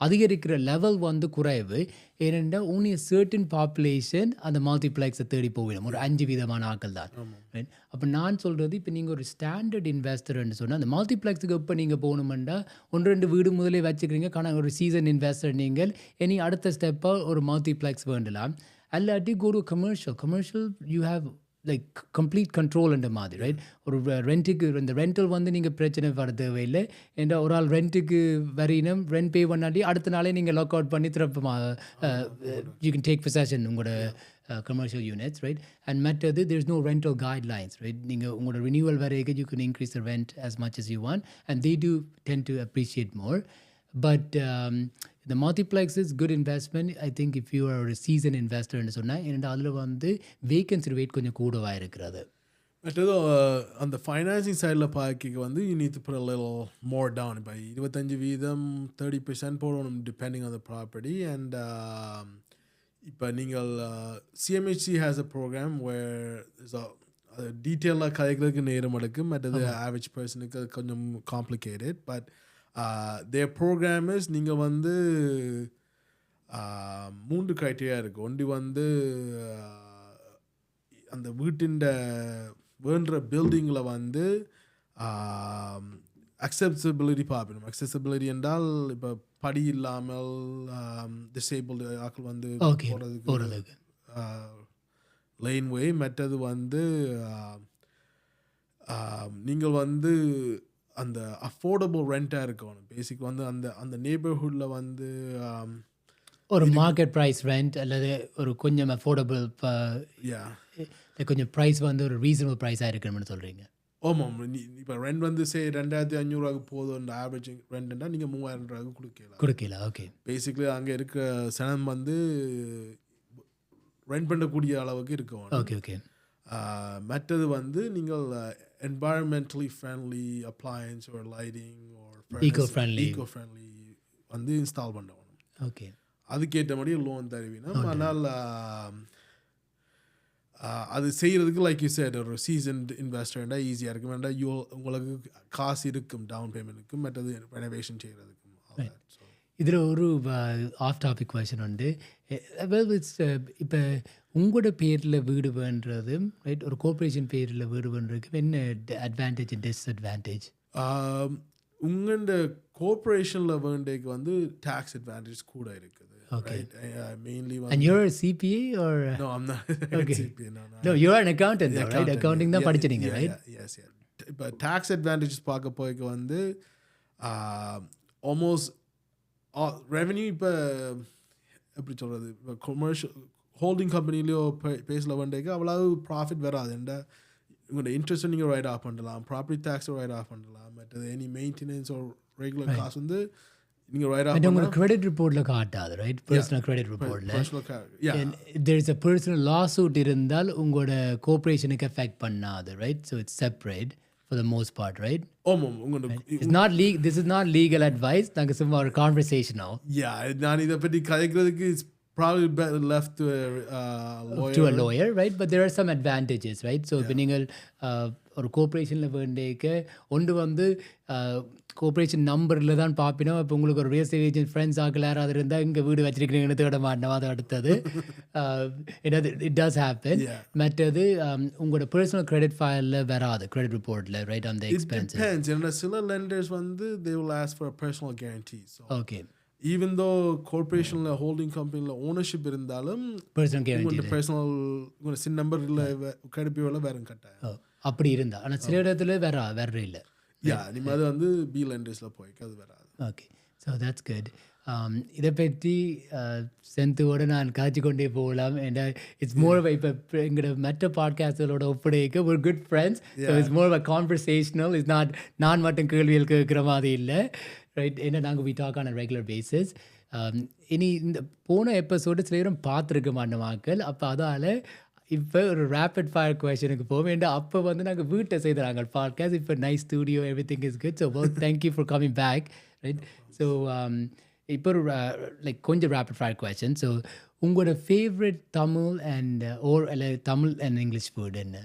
அதிகரிக்கிற லெவல் வந்து குறைவு. ஏனென்றால் only a certain population அந்த மல்டிப்ளெக்ஸை தேடி போவிடும், ஒரு 5 விதமான ஆக்கள் தான், ரைட்? அப்போ நான் சொல்கிறது, இப்போ நீங்கள் ஒரு ஸ்டாண்டர்ட் இன்வெஸ்டர்ன்னு சொன்னால் அந்த மல்டிப்ளெக்ஸுக்கு இப்போ நீங்கள் போகணுமெண்டா 1-2 வீடு முதலே வச்சுக்கிறீங்க, ஒரு சீசன் இன்வெஸ்டர் நீங்கள், இனி அடுத்த ஸ்டெப்பாக ஒரு மல்டிப்ளெக்ஸ் வேண்டலாம். அல்லாட்டி go to commercial you have like complete control என்ற மாதிரி, ரைட்? ஒரு ரெண்ட்டுக்கு இந்த ரெண்டல் வந்து நீங்கள் பிரச்சனை வர தேவையில்லை. ஏன்னா ஒரு ஆள் ரெண்ட்டுக்கு வரையினும் ரெண்ட் பே பண்ணாட்டி அடுத்த நாளே நீங்கள் லாக் அவுட் பண்ணி திருப்ப யூ கேன் டேக் பொசஷன் உங்களோட commercial units, right? And மற்றது there's no rental guidelines, right? நீங்கள் உங்களோட renewal வரைக்கும் you can increase the rent as much as you want, and they do tend to appreciate more. But the multiplex is good investment, I think, if you are a seasoned investor ன்னு சொன்னால். ஏன்னா அதில் வந்து vacancy rate கொஞ்சம் கூடவாக இருக்கிறது. மற்றது அந்த financing சைடில் பார்க்க வந்து you need to put a little more down. இப்போ 25% 30% போடணும் depending on the property. And இப்போ நீங்கள் CMHC has a program where டீட்டெயிலாக கதைகளுக்கு நேரம் எடுக்கும். மற்றது ஆவரேஜ் பர்சனுக்கு கொஞ்சம் complicated. But their program is நீங்கள் வந்து 3 க்ரைட்டீரியா இருக்குது. ஒன்று வந்து அந்த வீட்டின் வேண்ட பில்டிங்கில் வந்து அக்செசிபிலிட்டி பார்க்கணும். அக்செசிபிலிட்டி என்றால் இப்போ படி இல்லாமல் டிசேபிள்டு ஆக்கள் வந்து போகிறதுக்கு லைன்வே. மற்றது வந்து நீங்கள் வந்து அந்த அஃபோர்டபுள் ரெண்ட்டாக இருக்கணும். பேசிக் வந்து அந்த நெய்பர்ஹுட்டில் வந்து ஒரு மார்க்கெட் ப்ரைஸ் ரெண்ட் அல்லது ஒரு கொஞ்சம் அஃபோர்டபுள், கொஞ்சம் ப்ரைஸ் வந்து ஒரு ரீசனபிள் ப்ரைஸாக இருக்கணும்னு சொல்கிறீங்க. ஆமாம். இப்போ ரெண்ட் வந்து 2,500 போதும் ஆவரேஜ் ரெண்ட்னா நீங்கள் 3,000 கொடுக்கலாம். ஓகே. பேசிக்லி அங்கே இருக்கிற சனம் வந்து ரெண்ட் பண்ணக்கூடிய அளவுக்கு இருக்கும். ஓகே. மற்றது வந்து நீங்கள் environmentally friendly appliance or lighting or eco-friendly வந்து இன்ஸ்டால் பண்ணணும். ஓகே. அதுக்கேற்ற மாதிரி லோன் தருவீங்க. ஆனால் அது செய்கிறதுக்கு லைக் யூ சேட் ஒரு சீசன்ட் இன்வெஸ்டர்னா ஈஸியாக இருக்கும். வேண்டாம் உங்களுக்கு காசு இருக்கும் டவுன் பேமெண்ட்டுக்கும், மற்றது ரெனோவேஷன் செய்கிறதுக்கும். இதில் ஒரு ஆஃப் டாபிக் கொஸ்டின் உண்டு. இப்போ உங்களோட பேரில் வீடு வேண்டுறது, ரைட், ஒரு கோஆப்ரேஷன் பேரில் வீடு வேண்டுறதுக்கு என்ன அட்வான்டேஜ் அண்ட் டிஸ்அட்வான்டேஜ்? உங்களோட கோஆப்ரேஷனில் வேண்டதுக்கு வந்து டேக்ஸ் அட்வான்டேஜ் கூட இருக்குது. Okay. Right? Mainly and you're a CPA or? No, I'm not. Okay. CPA, no. No, you're an accountant, though, right? Accounting தான் படிச்சீங்க, right? Yes. But tax advantages பார்க்க போய்க்கு வந்து almost revenue இப்போ எப்படி சொல்கிறது, இப்போ கொமர்ஷியல் ஹோல்டிங் கம்பெனிலேயோ பேஸில் வந்தேக்கு அவ்வளவு ப்ராஃபிட் வராது. ஏன்டா உங்களோட இன்ட்ரெஸ்ட்டை நீங்கள் ரைட் ஆஃப் பண்ணலாம், ப்ராப்பர்ட்டி டேக்ஸை ரைட் ஆஃப் பண்ணலாம், மற்றது எனி மெயின்டெனன்ஸ் ஒரு ரெகுலர் காசு வந்து நீங்கள் ரைட் ஆஃப் உங்களோட கிரெடிட் ரிப்போர்ட்டில் காட்டாது, ரைட்? பர்சனல் கிரெடிட் ரிப்போர்ட்டில் there is a personal lawsuit இருந்தால் உங்களோட கோஆப்ரேஷனுக்கு எஃபெக்ட் பண்ணாது, right? So it's separate for the most part, right? ஆமாம். உங்களோட this is not legal advice. நாங்கள் சும்மா ஒரு கான்வர்சேஷன் ஆகும். நான் இதை பற்றி கதைக்கிறதுக்கு it's probably better left to a lawyer, right? But there are some advantages, right? So இப்போ நீங்கள் ஒரு கோஆப்ரேஷனில் வேண்டியக்கு ஒன்று வந்து கோஆப்ரேஷன் நம்பரில் தான் பார்ப்பினோம். இப்போ உங்களுக்கு ஒரு ரியல் எஸ்டேட் ஏஜென்ட் ஃப்ரெண்ட்ஸ் ஆகல யாராவது இருந்தால் இங்கே வீடு வச்சிருக்கிறீங்கன்னு தேட மாட்டோம். அதை அடுத்தது இட் டஸ் ஹேப்பன். மற்றது உங்களோட பர்சனல் கிரெடிட் ஃபைலில் வராது, கிரெடிட் ரிப்போர்ட்டில், ரைட்? அந்த எக்ஸ்பென்சஸ் ஏன்னா சில லெண்டர்ஸ் வந்து they will ask for a personal guarantee. So okay, even though corporationல ஹோல்டிங் கம்பெனியில் ஓனர்ஷிப் இருந்தாலும் பர்சனல் கேரண்டி பர்சனல் உங்களோட சின் நம்பரில் கிரெடிட் பியூவில் வேறு கட்டாயம் அப்படி இருந்தால். ஆனால் சில இடத்துல வேற இல்லை. இனிமேல் அது வந்து பி லெண்டர்ஸில் போய்க்கு அது வராது. Okay, so that's good. இதை பற்றி சென்த்துவோடு நான் காய்ச்சி கொண்டே போகலாம். ஏன்னா இட்ஸ் மோர் இப்போ எங்களோட மற்ற பாட்காஸ்டோட ஒப்படைக்க ஒரு good friends. So it's more a conversational. It's not நான் மட்டும் கேள்விகள் கேட்குற மாதிரி இல்லை, ரைட்? ஏன்னா நாங்கள் we talk on a regular basis. இனி இந்த போன எபிசோடு சில நேரம் பார்த்துருக்க மாட்டோம் மக்கள். அப்போ அதால் இப்போ ஒரு ரேப்பிட் ஃபயர் கொஷனுக்கு போக வேண்டாம். அப்போ வந்து நாங்கள் வீட்டை செய்தாங்க பாட்காஸ்ட். இப்போ nice studio, everything is good. So thank you for coming back, right? So இப்போ ஒரு லைக் கொஞ்சம் ரேப்பிட் ஃபயர் கொஷன். ஸோ உங்களோட ஃபேவரட் தமிழ் அண்ட் இல்லை தமிழ் அண்ட் இங்கிலீஷ் ஃபுட் என்ன?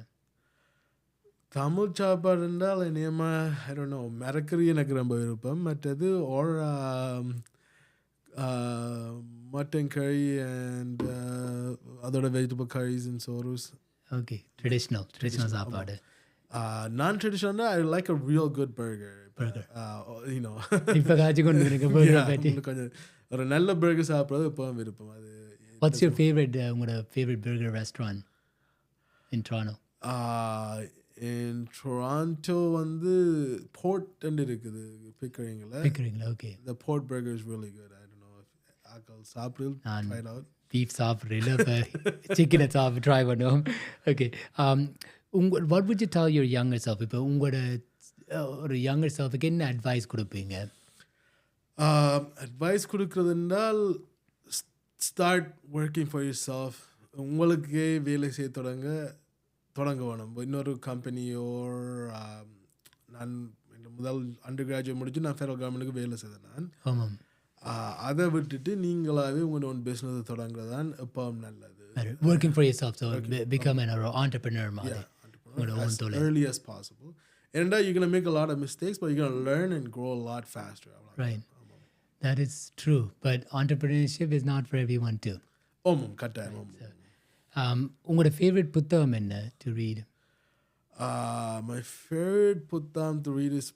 தமிழ் சாப்பாடு இருந்தால் நியமாக ஐ டோன்ட் நோ, மரக்கறி எனக்கு ரொம்ப விருப்பம். மற்றது ஓர் மட்டன் கறி அண்ட் அதோட வெஜிடபிள் கரீஸ் அண்ட் சோரூஸ். ஓகே, ட்ரெடிஷ்னல் சாப்பாடு. Non-traditional, I like a real good burger. You know, இப்போ காய்ச்சி கொண்டு இருக்கேன் கொஞ்சம் ஒரு நல்ல பர்கர் சாப்பிட்றது இப்போ விருப்பம். அது வாட்ஸ் யுவர் ஃபேவரட், உங்களோட favourite burger restaurant in Toronto? in Toronto வந்து போர்ட் அண்ட் இருக்குது பிக்கரிங்கில். Okay, the port burger is really good. I don't know if ஆக்கள் சாப்பிடு try it out. பீஃப் சாப்பிட்றேன், இப்போ சிக்கனை சாப்பிட்டு ட்ரை பண்ணுவோம். Okay, what would you tell your younger self? இப்போ உங்களோட ஒரு யங்கர் செல்ஃபுக்கு என்ன அட்வைஸ் கொடுப்பீங்க? அட்வைஸ் கொடுக்குறதுனால் start working for yourself. உங்களுக்கே வேலை செய்ய தொடங்க வேணும். இன்னொரு கம்பெனியோ நான் முதல் அண்டர் கிராஜுவேட் முடிச்சு நான் ஃபெடரல் கவர்மெண்ட்டுக்கு வேலை செய்தேன் நான். ஆமாம். அதை விட்டுட்டு நீங்களாகவே உங்களோட ஓன் பிஸ்னஸ் தொடங்குறது தான் எப்பவும் நல்லது. Working for your self, so become an entrepreneur மாதிரி as early as possible. And you're going to make a lot of mistakes, but you're going to learn and grow a lot faster. Right. That is true. But entrepreneurship is not for everyone too. உங்களோட favourite புத்தகம் என்ன to read? My favorite புத்தகம் to read is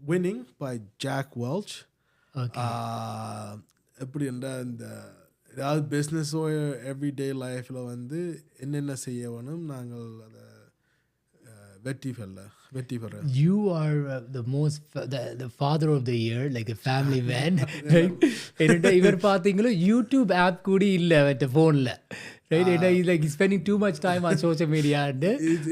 Winning by Jack Welch. Okay. எப்படி என்றால் இந்த ஏதாவது பிஸ்னஸோ everyday லைஃப்பில் வந்து என்னென்ன செய்ய வேணும் நாங்கள் அதை வெற்றி பெற. You are the father of the year, like a family man. இவர் பார்த்தீங்களோ யூடியூப் ஆப் கூட இல்லை அவற்ற ஃபோனில், right? He's like spending too much time on social media.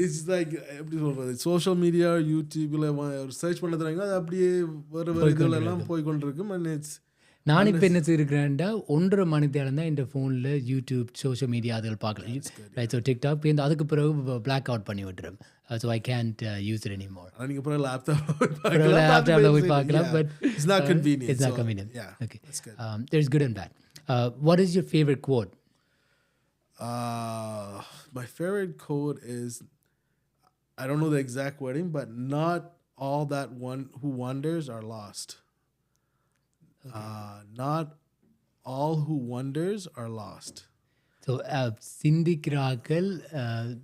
It's like எப்படி சொல்கிறது, சோஷியல் மீடியா யூடியூப்பில் ஒரு சர்ச் பண்ணுறாங்க, அது அப்படியே வேறு இதெல்லாம் போய்கொண்டிருக்கும். அண்ட் இட்ஸ் நான் இப்போ என்ன செய்யிருக்கிறேன்டா 1.5 மணி நேரம் தான் இந்த ஃபோனில் யூடியூப் சோஷியல் மீடியா அதில் பார்க்கலாம், ரைட்? ஸோ டிக்டாக் அதுக்கு பிறகு பிளாக் அவுட் பண்ணி விட்டுரும். So I Gantt use it anymore. நீங்கள் பிறகு லேப்டாப்பில் போய் பார்க்கலாம், but it's not convenient. It's not convenient. Okay. There's good and bad. What is your favorite quote? My favorite quote is, I don't know the exact wording, but not all that who wanders are lost. Not all who wonders are lost. So சிந்திக்கிறார்கள்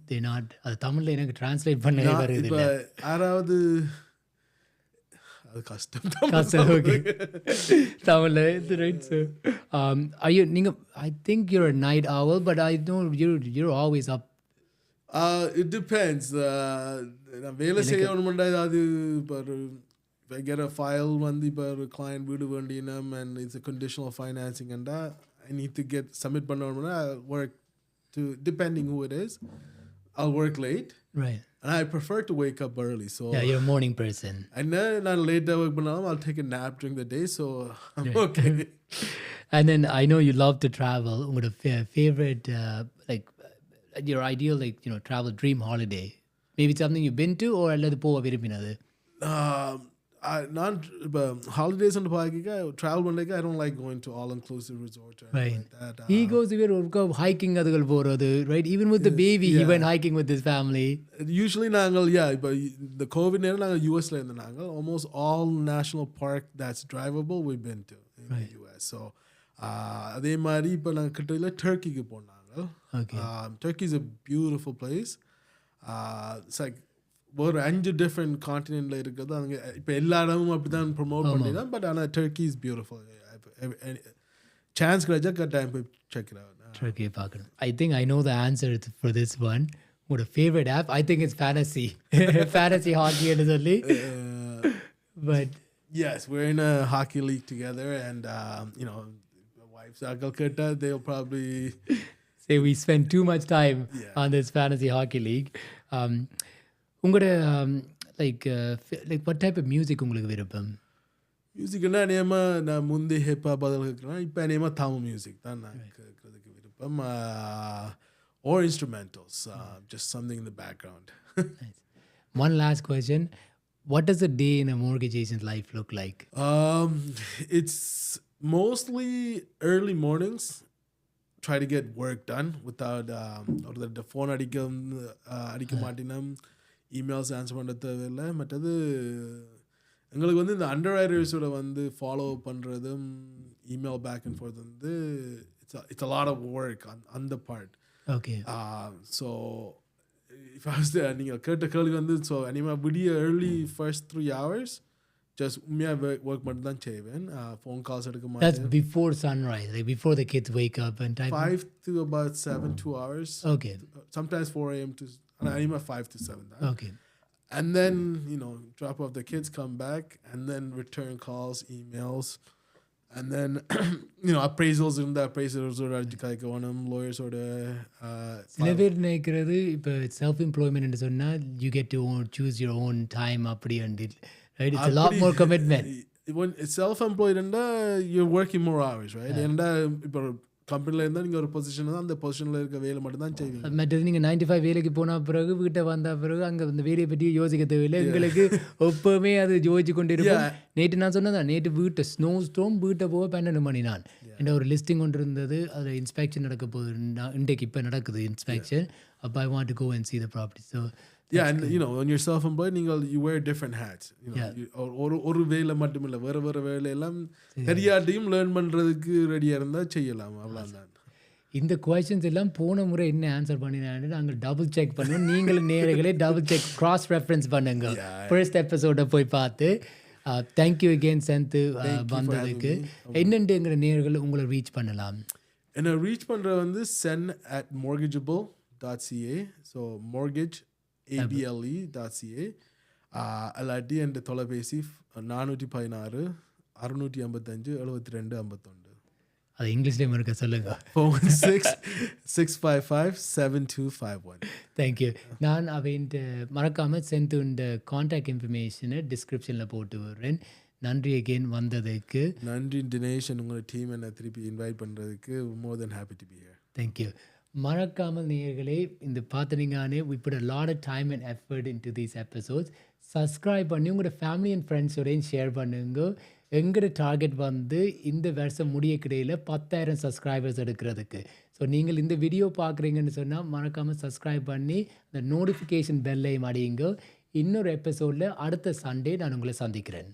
they not, அது தமிழில் எனக்கு translate பண்ண வருது இல்லை. யாராவது அது கஷ்டம். ஓகே, தமிழில் ரைட். ஸோ ஐயோ நீங்கள், I think your a night owl, but I know you're always up. It depends. நான் வேலை செய்யணும்னா அது இப்போ if I get a file வந்து இப்போ ஒரு client வீடு வேண்டினம் and it's a conditional financing and I need to get submit பண்ணணும்னா work to depending who it is, I'll work late Right. and I prefer to wake up early. So Yeah, you're a morning person. and then நான் லேட்டா work பண்ணாலும் I'll take a nap during the day, so I'm okay. And then I know you love to travel. What a favorite like your ideal like travel dream holiday? Maybe it's something you've been to or அல்லது போக விரும்பினது. நான் இப்போ ஹாலிடேஸ்ன்னு பார்க்க travel பண்ணிக்க I don't like going to all inclusive resorts or anything Right. like that. He goes even hiking அதுகள் போறது, right? Even with the baby, he went hiking with his family. Usually நாங்கள் இப்போ இந்த கோவிட் நேரம் நாங்கள் யூஎஸ்ல இருந்த நாங்கள் almost all national park that's drivable we've been to in the US. So அதே மாதிரி இப்போ நாங்கள் கிட்டத்தட்ட டர்க்கிக்கு போனாங்க. Turkey is a beautiful place. It's like ஒரு 5 different continentல இருக்குது. அங்கே இப்போ எல்லா இடமும் அப்படி தான் ப்ரொமோட் பண்ணிடலாம். பட் ஆனால் டர்க்கி இஸ் பியூட்டிஃபுல். சான்ஸ் கிடைச்சா கட்டாயம் போய் செக் இட் அவுட். Turkey பார்க்கணும். I think I know the answer for this one. What a favorite app? I think it's fantasy. Fantasy hockey ன்னு சொல்லி. But yes, we're in a hockey league together and my wife's Akalkata, they'll probably say we spend too much time on this fantasy hockey league. உங்களோட like what type of music உங்களுக்கு விருப்பம்? மியூசிக்னா நேமாக நான் முந்தி hip hop அதில் இருக்கிறேன். இப்போ நேமாக Tamil music தான் நான் கேட்குறதுக்கு விருப்பம். Or instrumentals, just something in the background. Nice. One last question. What does a day in a mortgage agent's life look like? It's mostly early mornings. Try to get work done without the phone அடிக்க மாட்டினம், emails answer பண்ண தேவையில்லை. மற்றது எங்களுக்கு வந்து இந்த அண்டர்ரைட்டர்ஸோட வந்து follow பண்ணுறதும் email back and fourth வந்து it's a lot of work on the part. Okay. So if I was there, நீங்கள் கேட்ட கேள்வி வந்து ஸோ அனிமேல் விடிய early first 3 hours just உண்மையாக ஒர்க் மட்டும் தான் செய்வேன். ஃபோன் கால்ஸ் எடுக்க மாட்டேன். That's before sunrise, like before the kids wake up and type. 5 to about 7, 2 hours. Okay. Sometimes 4 a.m. to anime 5 to 7. Okay. And then drop off the kids, come back, and then return calls, emails, and then appraisals in the appraisals or lawyers or the சில பேர் நினைக்கிறது இப்போ self employment சொன்னா you get to choose your own time அப்படி and right, it's a lot more commitment. When it's self-employed and you're working more hours, right? And இப்போ கம்பெனியில் இருந்தால் நீங்கள் ஒரு பொசிஷன் தான், அந்த பொசிஷனில் இருக்க வேலை மட்டும் தான் செய்வீங்க. மற்றது நீங்கள் 9 to 5 வேலைக்கு போன பிறகு வீட்டை வந்த பிறகு அங்கே அந்த வேலையை பற்றி யோசிக்க தேவையில்லை. எங்களுக்கு எப்போவுமே அது யோசிச்சு கொண்டு இருப்போம். நேற்று நான் சொன்னதான், நேற்று வீட்டை ஸ்னோ ஸ்டோம் வீட்டை போக 12 மணி நான் என்ற ஒரு லிஸ்டிங் ஒன்று இருந்தது. அதில் இன்ஸ்பெக்ஷன் நடக்க போகுது. இன்றைக்கு இப்போ நடக்குது இன்ஸ்பெக்ஷன். அப்போ I want to go and see the property. So and when you're self-employed, you wear different hats. ஒரு வேலை மட்டும் இல்லை, வேறு வேலையெல்லாம் தெரியாட்டியும் லேர்ன் பண்ணுறதுக்கு ரெடியாக இருந்தால் செய்யலாம். அவ்வளோதான். இந்த கொஸ்டின்ஸ் எல்லாம் போன முறை என்ன ஆன்சர் பண்ணினான்னு நாங்கள் டபுள் செக் பண்ணுவோம். நீங்களும் நேரங்களே டபுள் செக் கிராஸ் ரெஃபரன்ஸ் பண்ணுங்க. ஃபர்ஸ்ட் எபிசோட போய் பார்த்து. தேங்க்யூ அகெயின் சென்த்து வந்ததுக்கு. என்னென்னுங்கிற நேர்கள் உங்களை ரீச் பண்ணலாம்? என்னை ரீச் பண்ணுறது வந்து sen@mortgageable.ca. So mortgage able.ca. அல்லாட்டி என் தொலைபேசி 416 655 72 51. அது இங்கிலீஷ்லேயும் இருக்க சொல்லுங்க. 416-655-7251. தேங்க்யூ. நான் அவன்ட்டு மறக்காமல் சென்ட் இந்த கான்டாக்ட் இன்ஃபர்மேஷனை டிஸ்கிரிப்ஷனில் போட்டு விடுறேன். நன்றி அகெயின் வந்ததுக்கு. நன்றி தினேஷ், உங்களோட டீம் என்னை திருப்பி இன்வைட் பண்ணுறதுக்கு. More than happy to be here. Thank you. மறக்காமல் நேயர்களே, இந்த பார்த்தீங்கன்னானே we put a lot of time and effort into these episodes. Subscribe பண்ணி உங்களோட ஃபேமிலி அண்ட் ஃப்ரெண்ட்ஸோடையும் ஷேர் பண்ணுங்க. எங்களோட டார்கெட் வந்து இந்த வருஷம் முடியக்கிடையில் 10,000 சப்ஸ்கிரைபர்ஸ் எடுக்கிறதுக்கு. ஸோ நீங்கள் இந்த வீடியோ பார்க்குறீங்கன்னு சொன்னால் மறக்காமல் சப்ஸ்கிரைப் பண்ணி இந்த நோட்டிஃபிகேஷன் பெல்லையும் அடியுங்க. இன்னொரு எபிசோடில் அடுத்த சண்டே நான் உங்களை சந்திக்கிறேன்.